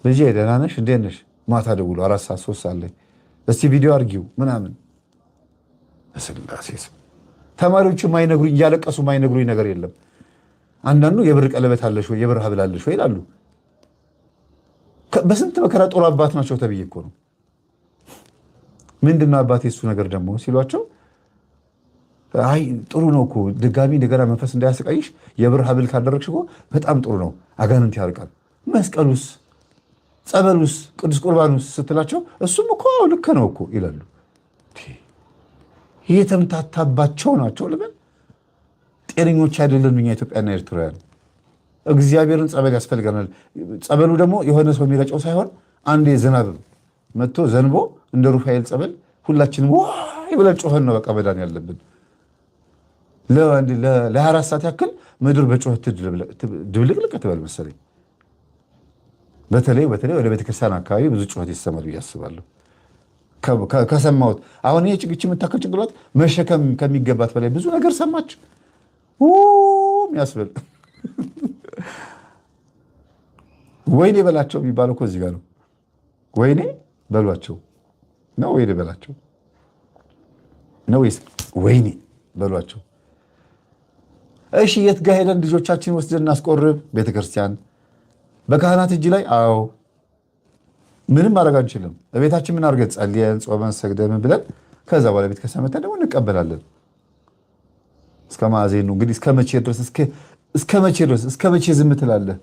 ልጄ ደህና ነሽ እንዴት ነሽ? ማታ ደውሎ 4 ሰዓት 3 ሰዓት ላይ እስቲ ቪዲዮ አርጊው ምናምን። በስላሴ ተማሪዎች የማይነግሩኝ እያለቀሱ የማይነግሩኝ ነገር የለም። አንዳንዱ የብር ቀለበት አለሽ ወይ የብር ሀብል አለሽ ወይ ይላሉ። በስንት መከራ ጦር አባት ናቸው ተብዬ እኮ ነው። ምንድነው አባቴ እሱ ነገር ደግሞ ሲሏቸው አይ ጥሩ ነው እኮ ድጋሚ እንደገና መንፈስ እንዳያሰቃይሽ የብር ሀብል ካደረግሽ እኮ በጣም ጥሩ ነው፣ አጋንንት ያርቃል። መስቀሉስ፣ ጸበሉስ፣ ቅዱስ ቁርባኑስ ስትላቸው እሱም እኮ ልክ ነው እኮ ይላሉ። የተምታታባቸው ናቸው ልበል። ጤነኞች አይደለም እኛ ኢትዮጵያና ኤርትራውያን። እግዚአብሔርን ጸበል ያስፈልገናል። ጸበሉ ደግሞ የሆነ ሰው የሚረጨው ሳይሆን አንዴ ዝናብ መጥቶ ዘንቦ እንደ ሩፋኤል ጸበል ሁላችንም ዋይ ብለን ጮኸን ነው በቃ መዳን ያለብን። ለ24 ሰዓት ያክል ምድር በጩኸት ድብልቅልቅ ትበል መሰለኝ። በተለይ ወደ ቤተክርስቲያን አካባቢ ብዙ ጩኸት ይሰማል ብዬ አስባለሁ። ከሰማሁት አሁን ይሄ ጭግች የምታከል ጭንቅላት መሸከም ከሚገባት በላይ ብዙ ነገር ሰማች ያስበል። ወይኔ በላቸው የሚባለው እኮ እዚህ ጋር ነው። ወይኔ በሏቸው ነው ወይኔ በላቸው ነው ወይስ ወይኔ በሏቸው? እሺ የት ጋር ሄደን ልጆቻችን ወስደን እናስቆርብ? ቤተክርስቲያን በካህናት እጅ ላይ። አዎ ምንም ማድረግ አንችልም። በቤታችን ምን አድርገን ጸልየን ጾመን ሰግደን ብለን ከዛ በኋላ ቤተክርስቲያን መተን ደግሞ እንቀበላለን። እስከ ማዕዜን ነው እንግዲህ። እስከ መቼ ድረስ እስከ መቼ ዝም ትላለህ?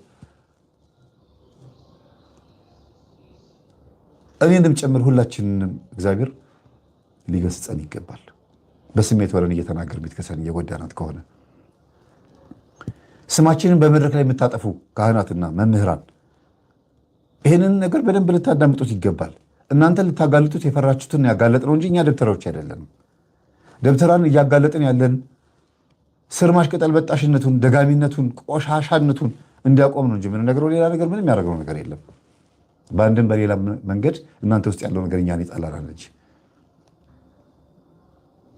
እኔንም ጨምር ሁላችንንም እግዚአብሔር ሊገስጸን ይገባል። በስሜት ወረን እየተናገር ቤተክርስቲያን እየጎዳናት ከሆነ ስማችንን በመድረክ ላይ የምታጠፉ ካህናትና መምህራን ይህንን ነገር በደንብ ልታዳምጡት ይገባል። እናንተ ልታጋልጡት የፈራችሁትን ያጋለጥ ነው እንጂ እኛ ደብተራዎች አይደለንም። ደብተራን እያጋለጥን ያለን ስርማሽ ቅጠል በጣሽነቱን፣ ደጋሚነቱን፣ ቆሻሻነቱን እንዲያቆም ነው እንጂ የምንነግረው ሌላ ነገር ምንም ያደረገው ነገር የለም። በአንድም በሌላ መንገድ እናንተ ውስጥ ያለው ነገር እኛን ይጣላናል እንጂ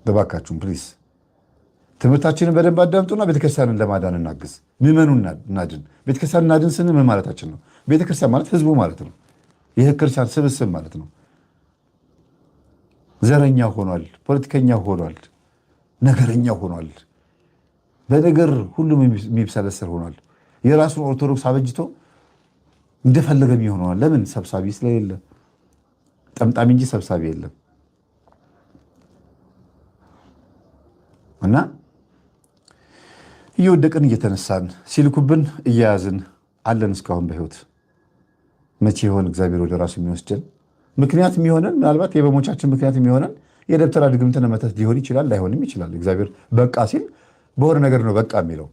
እባካችሁን ፕሊስ ትምህርታችንን በደንብ አዳምጡና ቤተክርስቲያንን ለማዳን እናግዝ። ምዕመኑን እናድን። ቤተክርስቲያን እናድን ስንል ምን ማለታችን ነው? ቤተክርስቲያን ማለት ህዝቡ ማለት ነው። ይህ ክርስቲያን ስብስብ ማለት ነው። ዘረኛ ሆኗል፣ ፖለቲከኛ ሆኗል፣ ነገረኛ ሆኗል። በነገር ሁሉም የሚብሰለሰል ሆኗል። የራሱን ኦርቶዶክስ አበጅቶ እንደፈለገ የሚሆነዋል። ለምን? ሰብሳቢ ስለሌለ። ጠምጣሚ እንጂ ሰብሳቢ የለም። እና እየወደቅን እየተነሳን ሲልኩብን እየያዝን አለን እስካሁን በህይወት። መቼ ይሆን እግዚአብሔር ወደ ራሱ የሚወስደን? ምክንያት የሚሆነን ምናልባት የበሞቻችን ምክንያት የሚሆነን የደብተራ ድግምትን መተት ሊሆን ይችላል፣ ላይሆንም ይችላል። እግዚአብሔር በቃ ሲል በሆነ ነገር ነው በቃ የሚለው።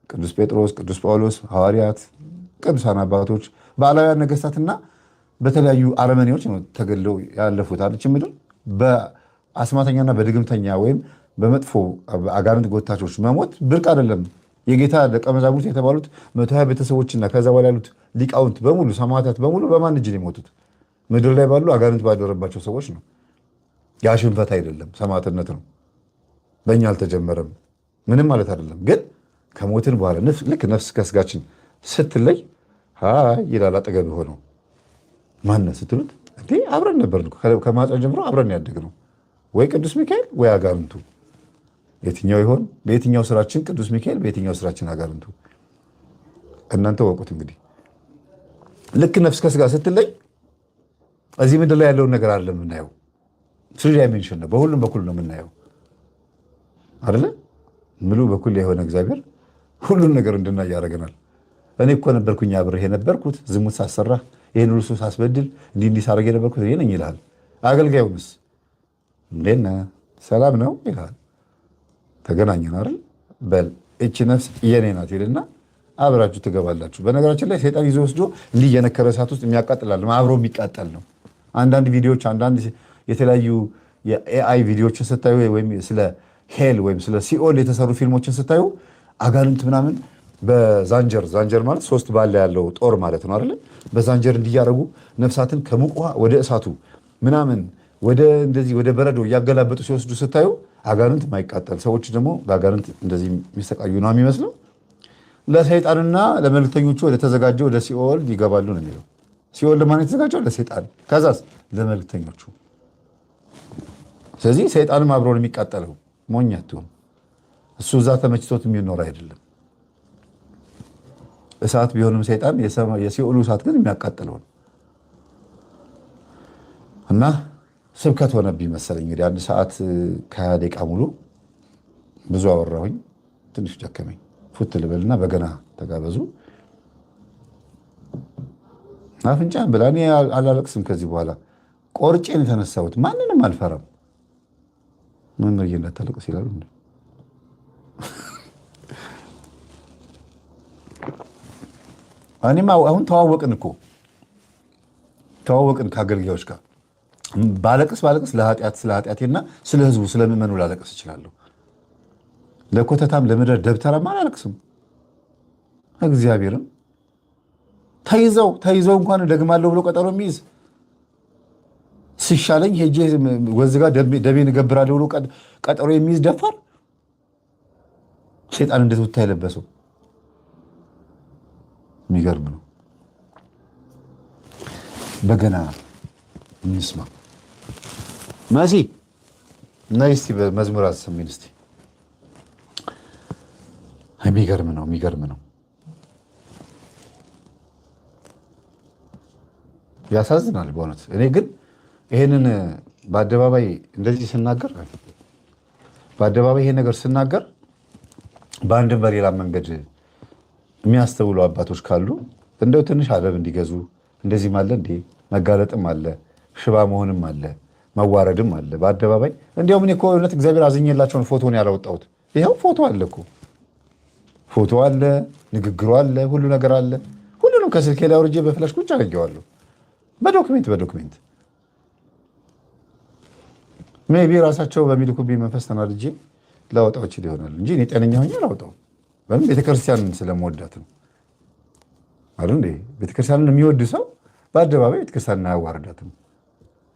ቅዱስ ጴጥሮስ፣ ቅዱስ ጳውሎስ፣ ሐዋርያት፣ ቅዱሳን አባቶች፣ በዓላውያን ነገስታትና በተለያዩ አረመኔዎች ነው ተገድለው ያለፉት። አለች ምድር በአስማተኛና በድግምተኛ ወይም በመጥፎ አጋንንት ጎታቾች መሞት ብርቅ አይደለም። የጌታ ደቀ መዛሙርት የተባሉት 120 ቤተሰቦችና ከዛ በኋላ ያሉት ሊቃውንት በሙሉ ሰማዕታት በሙሉ በማን እጅ ነው የሞቱት? ምድር ላይ ባሉ አጋንንት ባደረባቸው ሰዎች ነው። ያ ሽንፈት አይደለም፣ ሰማዕትነት ነው። በእኛ አልተጀመረም። ምንም ማለት አይደለም። ግን ከሞትን በኋላ ልክ ነፍስ ከስጋችን ስትለይ ይላል አጠገብ ሆነው ማነው ስትሉት፣ እንዴ አብረን ነበር ከማህፀን ጀምሮ አብረን ያደግነው። ወይ ቅዱስ ሚካኤል ወይ አጋንንቱ። የትኛው ይሆን? በየትኛው ስራችን ቅዱስ ሚካኤል፣ በየትኛው ስራችን አጋንንቱ? እናንተ ወቁት። እንግዲህ ልክ ነፍስ ከስጋ ስትለይ እዚህ ምድር ላይ ያለውን ነገር አይደለም የምናየው። ስሪ ዳይሜንሽን ነው። በሁሉም በኩል ነው የምናየው አይደለ? ምሉ በኩል የሆነ እግዚአብሔር ሁሉን ነገር እንድናይ ያደርገናል። እኔ እኮ ነበርኩኝ አብሬህ የነበርኩት ዝሙት ሳሰራ ይህን ሁሉ ሰው ሳስበድል እንዲህ ሳደርግ የነበርኩት እኔ ነኝ ይልሃል። አገልጋዩንስ እንዴት ነህ ሰላም ነው ይልሃል። ተገናኘን አይደል? በል እቺ ነፍስ የኔ ናት ይልና አብራችሁ ትገባላችሁ። በነገራችን ላይ ሰይጣን ይዞ ወስዶ እንዲህ የነከረ እሳት ውስጥ የሚያቃጥላል፣ አብሮ የሚቃጠል ነው። አንዳንድ ቪዲዮዎች፣ አንዳንድ የተለያዩ የኤአይ ቪዲዮዎችን ስታዩ ወይም ስለ ሄል ወይም ስለ ሲኦል የተሰሩ ፊልሞችን ስታዩ አጋንንት ምናምን በዛንጀር ማለት 3 ባለ ያለው ጦር ማለት ነው አይደል? በዛንጀር እንዲያረጉ ነፍሳትን ከሙቅ ውሃ ወደ እሳቱ ምናምን ወደ እንደዚህ ወደ በረዶ እያገላበጡ ሲወስዱ ስታዩ አጋንንት ማይቃጠል፣ ሰዎች ደግሞ በአጋንንት እንደዚህ የሚሰቃዩ ነው የሚመስለው። ለሰይጣንና ለመልክተኞቹ ወደ ተዘጋጀው ወደ ሲኦል ይገባሉ ነው የሚለው። ሲኦል ለማን የተዘጋጀው? ለሰይጣን፣ ከዛስ ለመልክተኞቹ። ስለዚህ ሰይጣንም አብሮ ነው የሚቃጠለው። ሞኛቱ እሱ እዛ ተመችቶት የሚኖር አይደለም። እሳት ቢሆንም ሰይጣን የሲኦሉ እሳት ግን የሚያቃጥለው ነው። እና ስብከት ሆነብኝ መሰለኝ እንግዲህ 1 ሰዓት ከ20 ደቂቃ ሙሉ ብዙ አወራሁኝ። ትንሽ ደከመኝ። ፉት ልበልና በገና ተጋበዙ። አፍንጫን ብላ እኔ አላለቅስም ከዚህ በኋላ ቆርጬን የተነሳሁት። ማንንም አልፈራም። መምህር እንዳታለቅስ ይላሉ። እኔማ አሁን ተዋወቅን እኮ ተዋወቅን ከአገልጋዮች ጋር። ባለቅስ ለኃጢአት ስለ ኃጢአቴና ስለ ህዝቡ ስለ ምዕመኑ ላለቅስ እችላለሁ። ለኮተታም ለምድር ደብተራም አላለቅስም። እግዚአብሔርም ተይዘው እንኳን ደግማለሁ ብሎ ቀጠሮ የሚይዝ ሲሻለኝ ሄጄ ወንዝ ጋር ደሜን እገብራለሁ ብሎ ቀጠሮ የሚይዝ ደፋር ሰይጣን እንዴት ወታ የለበሰው የሚገርም ነው። በገና እንስማ። መሲ ነይ እስቲ በመዝሙር አሰሚን እስቲ። የሚገርም ነው። ያሳዝናል በእውነት። እኔ ግን ይሄንን በአደባባይ እንደዚህ ስናገር በአደባባይ ይሄ ነገር ስናገር በአንድም በሌላ መንገድ የሚያስተውሉ አባቶች ካሉ እንደው ትንሽ አደብ እንዲገዙ። እንደዚህም አለ እንዴ መጋለጥም አለ፣ ሽባ መሆንም አለ፣ መዋረድም አለ በአደባባይ። እንዲያውም እኔ እኮ እውነት እግዚአብሔር አዝኜላቸውን ፎቶን ያላወጣሁት ይኸው ፎቶ አለ እኮ ፎቶ አለ፣ ንግግሩ አለ፣ ሁሉ ነገር አለ። ሁሉንም ከስልኬ ላይ አውርጄ በፍላሽ ቁጭ አድርጌዋለሁ በዶክሜንት ሜቢ ራሳቸው በሚልኩብኝ መንፈስ ተናድጄ ላወጣው እችል ይሆናል እንጂ እኔ ጤነኛ ሆኜ አላወጣውም። ወይም ቤተክርስቲያንን ስለምወዳት ነው አይደል እንዴ? ቤተክርስቲያንን የሚወድ ሰው በአደባባይ ቤተክርስቲያንን አያዋርዳትም።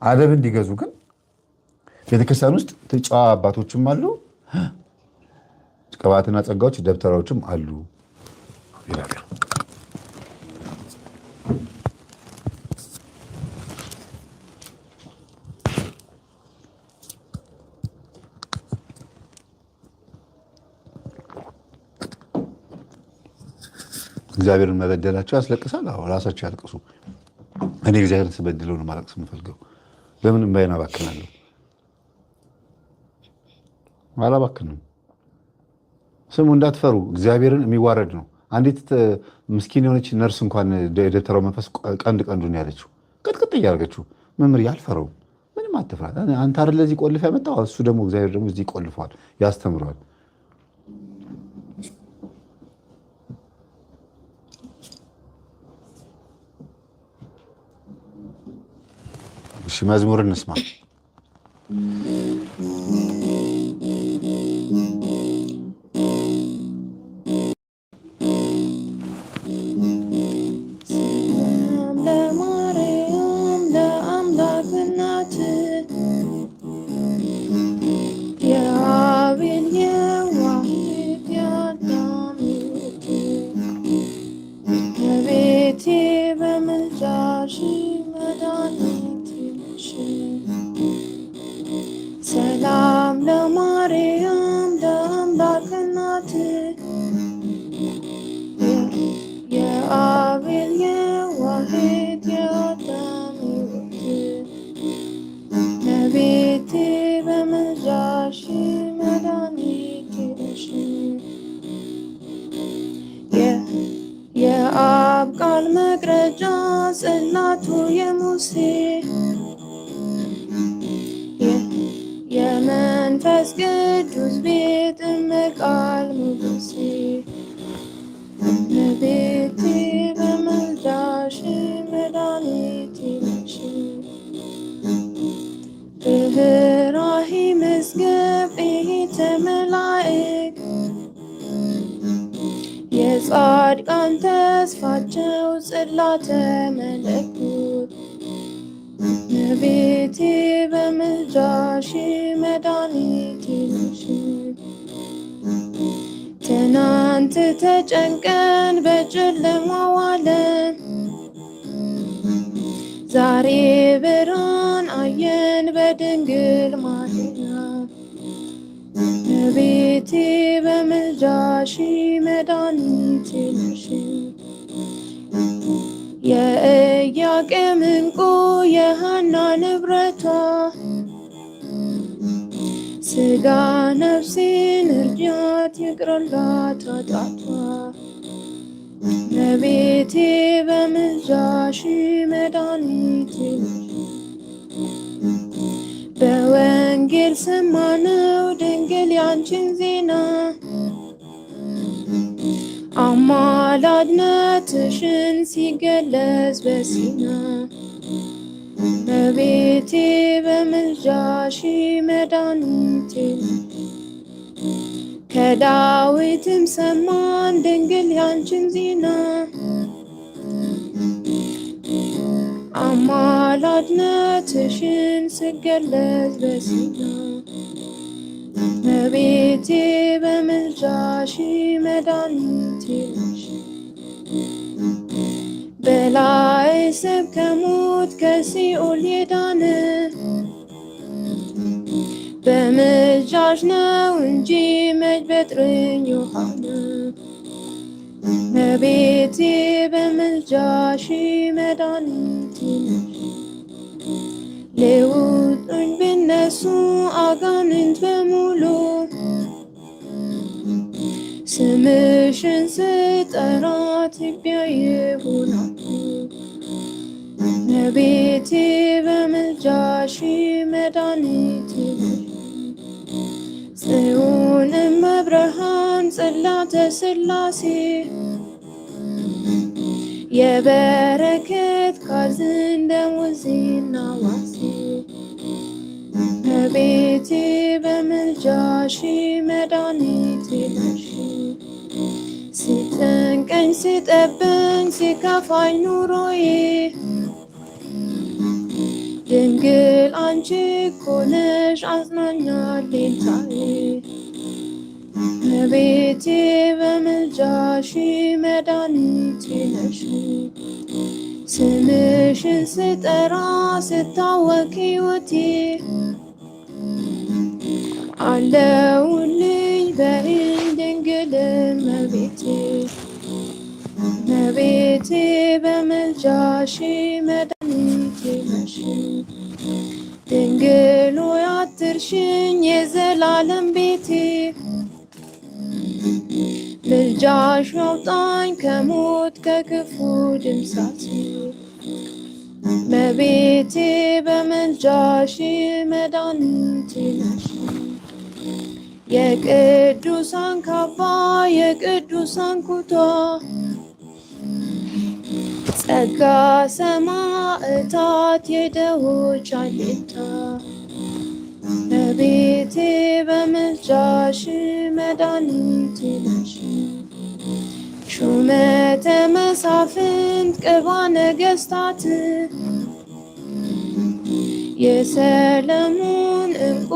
አደብ እንዲገዙ ግን ቤተክርስቲያን ውስጥ ጨዋ አባቶችም አሉ፣ ቅባትና ጸጋዎች ደብተራዎችም አሉ ይላል። እግዚአብሔርን መበደላቸው ያስለቅሳል። አዎ ራሳቸው ያልቅሱ። እኔ እግዚአብሔርን ስበድለው ነው ማለቅስ የምፈልገው። ለምን እምባዬን አባክናለሁ? አላባክንም። ስሙ እንዳትፈሩ፣ እግዚአብሔርን የሚዋረድ ነው። አንዲት ምስኪን የሆነች ነርስ እንኳን የደብተራው መንፈስ ቀንዱን ያለችው ቅጥቅጥ እያደረገችው መምህር ያልፈረው ምንም አትፍራ፣ አንተ አይደለ እዚህ ቆልፍ ያመጣው፣ እሱ ደግሞ እግዚአብሔር ደግሞ እዚህ ቆልፏል፣ ያስተምረዋል። እሺ መዝሙር እንስማ። ሰላም ለማርያም ለአምላክ እናት የአቤል የዋሄት የአዳም ሕይወት እመቤቴ በምልጃሽ መድኃኒቴ ነሽ። የአብ ቃል መቅረጫ ጽላቱ የሙሴ የመንፈስ ቅዱስ ቤት እመቃል ሞገሴ እመቤቴ በምልጃሽ መድኃኒቴ ነሽ። ርኅራኄ መዝገብ ቤተ መላእክት የጻድቃን ተስፋቸው ጽላተ መለኮት እመቤቴ በምልጃሽ መድኃኒቴ ነሽ። ትናንት ተጨንቀን በጨለማው ዓለም ዛሬ ብርሃን አየን በድንግል ማርያም እመቤቴ በምልጃሽ መድኃኒቴ ነሽ። የኢያቄም ዕንቁ የሐና ንብረቷ ሥጋ ነፍሴን እርጃት ይቅርላት ኃጢአቷ እመቤቴ በምልጃሽ መድኃኒቴ ነሽ። በወንጌል ሰማነው ድንግል ያንቺን ዜና አማላጅነትሽን ሲገለጽ በሲና እመቤቴ በምልጃሽ መድኃኒቴ ነሽ። ከዳዊትም ሰማን ድንግል ያንቺን ዜና አማላጅነትሽን ሲገለጽ በሲና እመቤቴ በምልጃሽ መድኃኒቴ ነሽ። በላይ ሰብ ከሞት ከሲኦል የዳነ በምልጃሽ ነው እንጂ መች በጥርኝ ዮሐነ እመቤቴ በምልጃሽ መድኃኒቴ ነሽ። ሊውጡኝ ቢነሱ አጋንንት በሙሉ ስምሽን ስጠራ ትቢያ ይሆናሉ። እመቤቴ በምልጃሽ መድኃኒቴ ነሽ። ጽዮንም መብርሃን ጽላተ ሥላሴ የበረከት ካዝን ደሞዜና ዋሴ እመቤቴ በምልጃሽ መድኃኒቴ ነሽ። ሲጨንቀኝ ሲጠበኝ ሲከፋኝ ኑሮዬ ድንግል አንቺ እኮ ነሽ አጽናኛ አለኝታዬ እመቤቴ በምልጃሽ መድኃኒቴ ነሽ። ስምሽን ስጠራ ስታወክ ሕይወቴ አለሁልሽ በይኝ ድንግል እመቤቴ እመቤቴ በምልጃሽ መድኃኒቴ ነሽ። ድንግል ሆይ አትርሽኝ የዘላለም ቤቴ ምልጃሽ ያውጣኝ ከሞት ከክፉ ድምሳት። እመቤቴ በምልጃሽ መድኃኒቴ ነሽ። የቅዱሳን ካባ የቅዱሳን ኩታ ጸጋ ሰማዕታት የደሆች አለኝታ እመቤቴ በምልጃሽ መድኃኒቴ ነሽ። ሹመተ መሳፍንት ቅባ ነገሥታት የሰለሞን ዕንቁ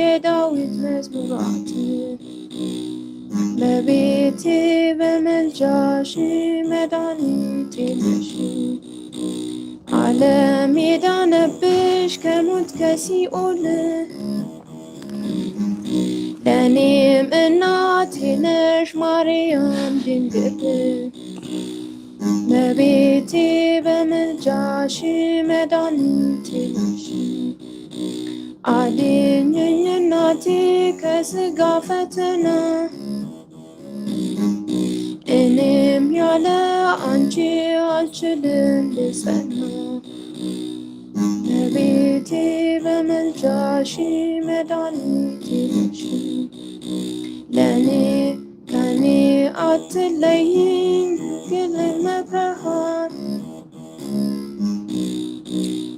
የዳዊት መዝሙራት እመቤቴ በምልጃሽ መድኃኒቴ ነሽ። ዓለም የዳነብሽ ከሞት ከሲኦል ለእኔም እናቴ ነሽ ማርያም ድንግል እመቤቴ በምልጃሽ መድኃኒቴ ነሽ። አድኝኝ እናቴ ከሥጋ ፈተና እኔም ያለ አንቺ አልችልም ልጸና። እመቤቴ በምልጃሽ መድኃኒቴ ነሽ። ለእኔ ከኔ አትለይኝ ድንግል መብርሃን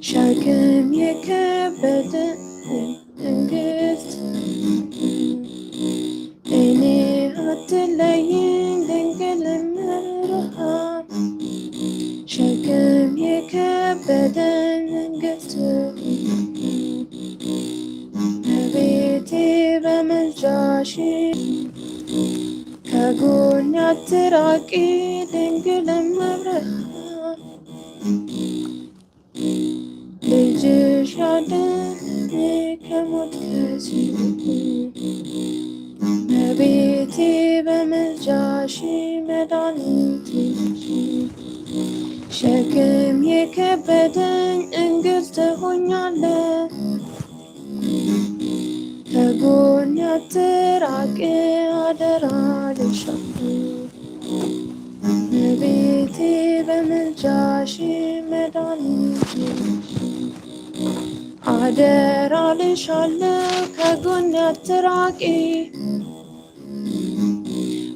ሸክም የከበደ እንግልት እኔ አትለይኝ ድንግል መብርሃን ሸክም የከበደን እንግልት እመቤቴ በምልጃሽ ከጎኔ አትራቂ ድንግል መብርሃን ልጅሽ ያድነኝ ከሞት ከሲኦል እመቤቴ በምልጃሽ መድኃኒቴ ነሽ። ሸክም የከበደኝ እንግልት ሆኛለሁ ከጎኔ አትራቂ አደራ ልሻለሁ። እመቤቴ በምልጃሽ መድኃኒቴ ነሽ። አደራ ልሻለሁ ከጎኔ አትራቂ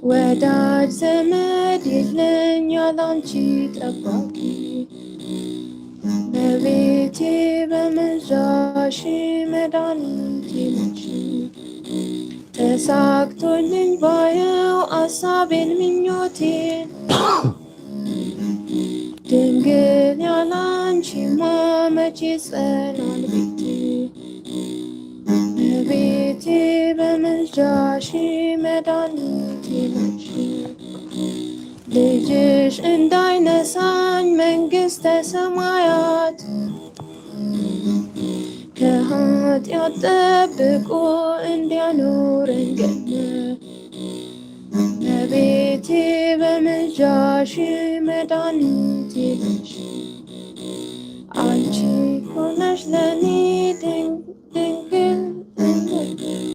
ወዳጅ ዘመድ የለኝ ያላንቺ ጠባቂ እመቤቴ በምልጃሽ መድኃኒቴ ነሽ። ተሳክቶልኝ ባየው አሳቤን ምኞቴን ድንግል ያላንቺማ መቼ ጸናል ቤቴ እመቤቴ በምልጃሽ መድኃኒቴ ነሽ። ልጅሽ እንዳይነሳኝ መንግሥተ ሰማያት ከኃጢአት ጠብቆ እንዲያኖረኝ ገነት እመቤቴ በምልጃሽ መድኃኒቴ ነሽ። አንቺ ሆነሽ ለኔ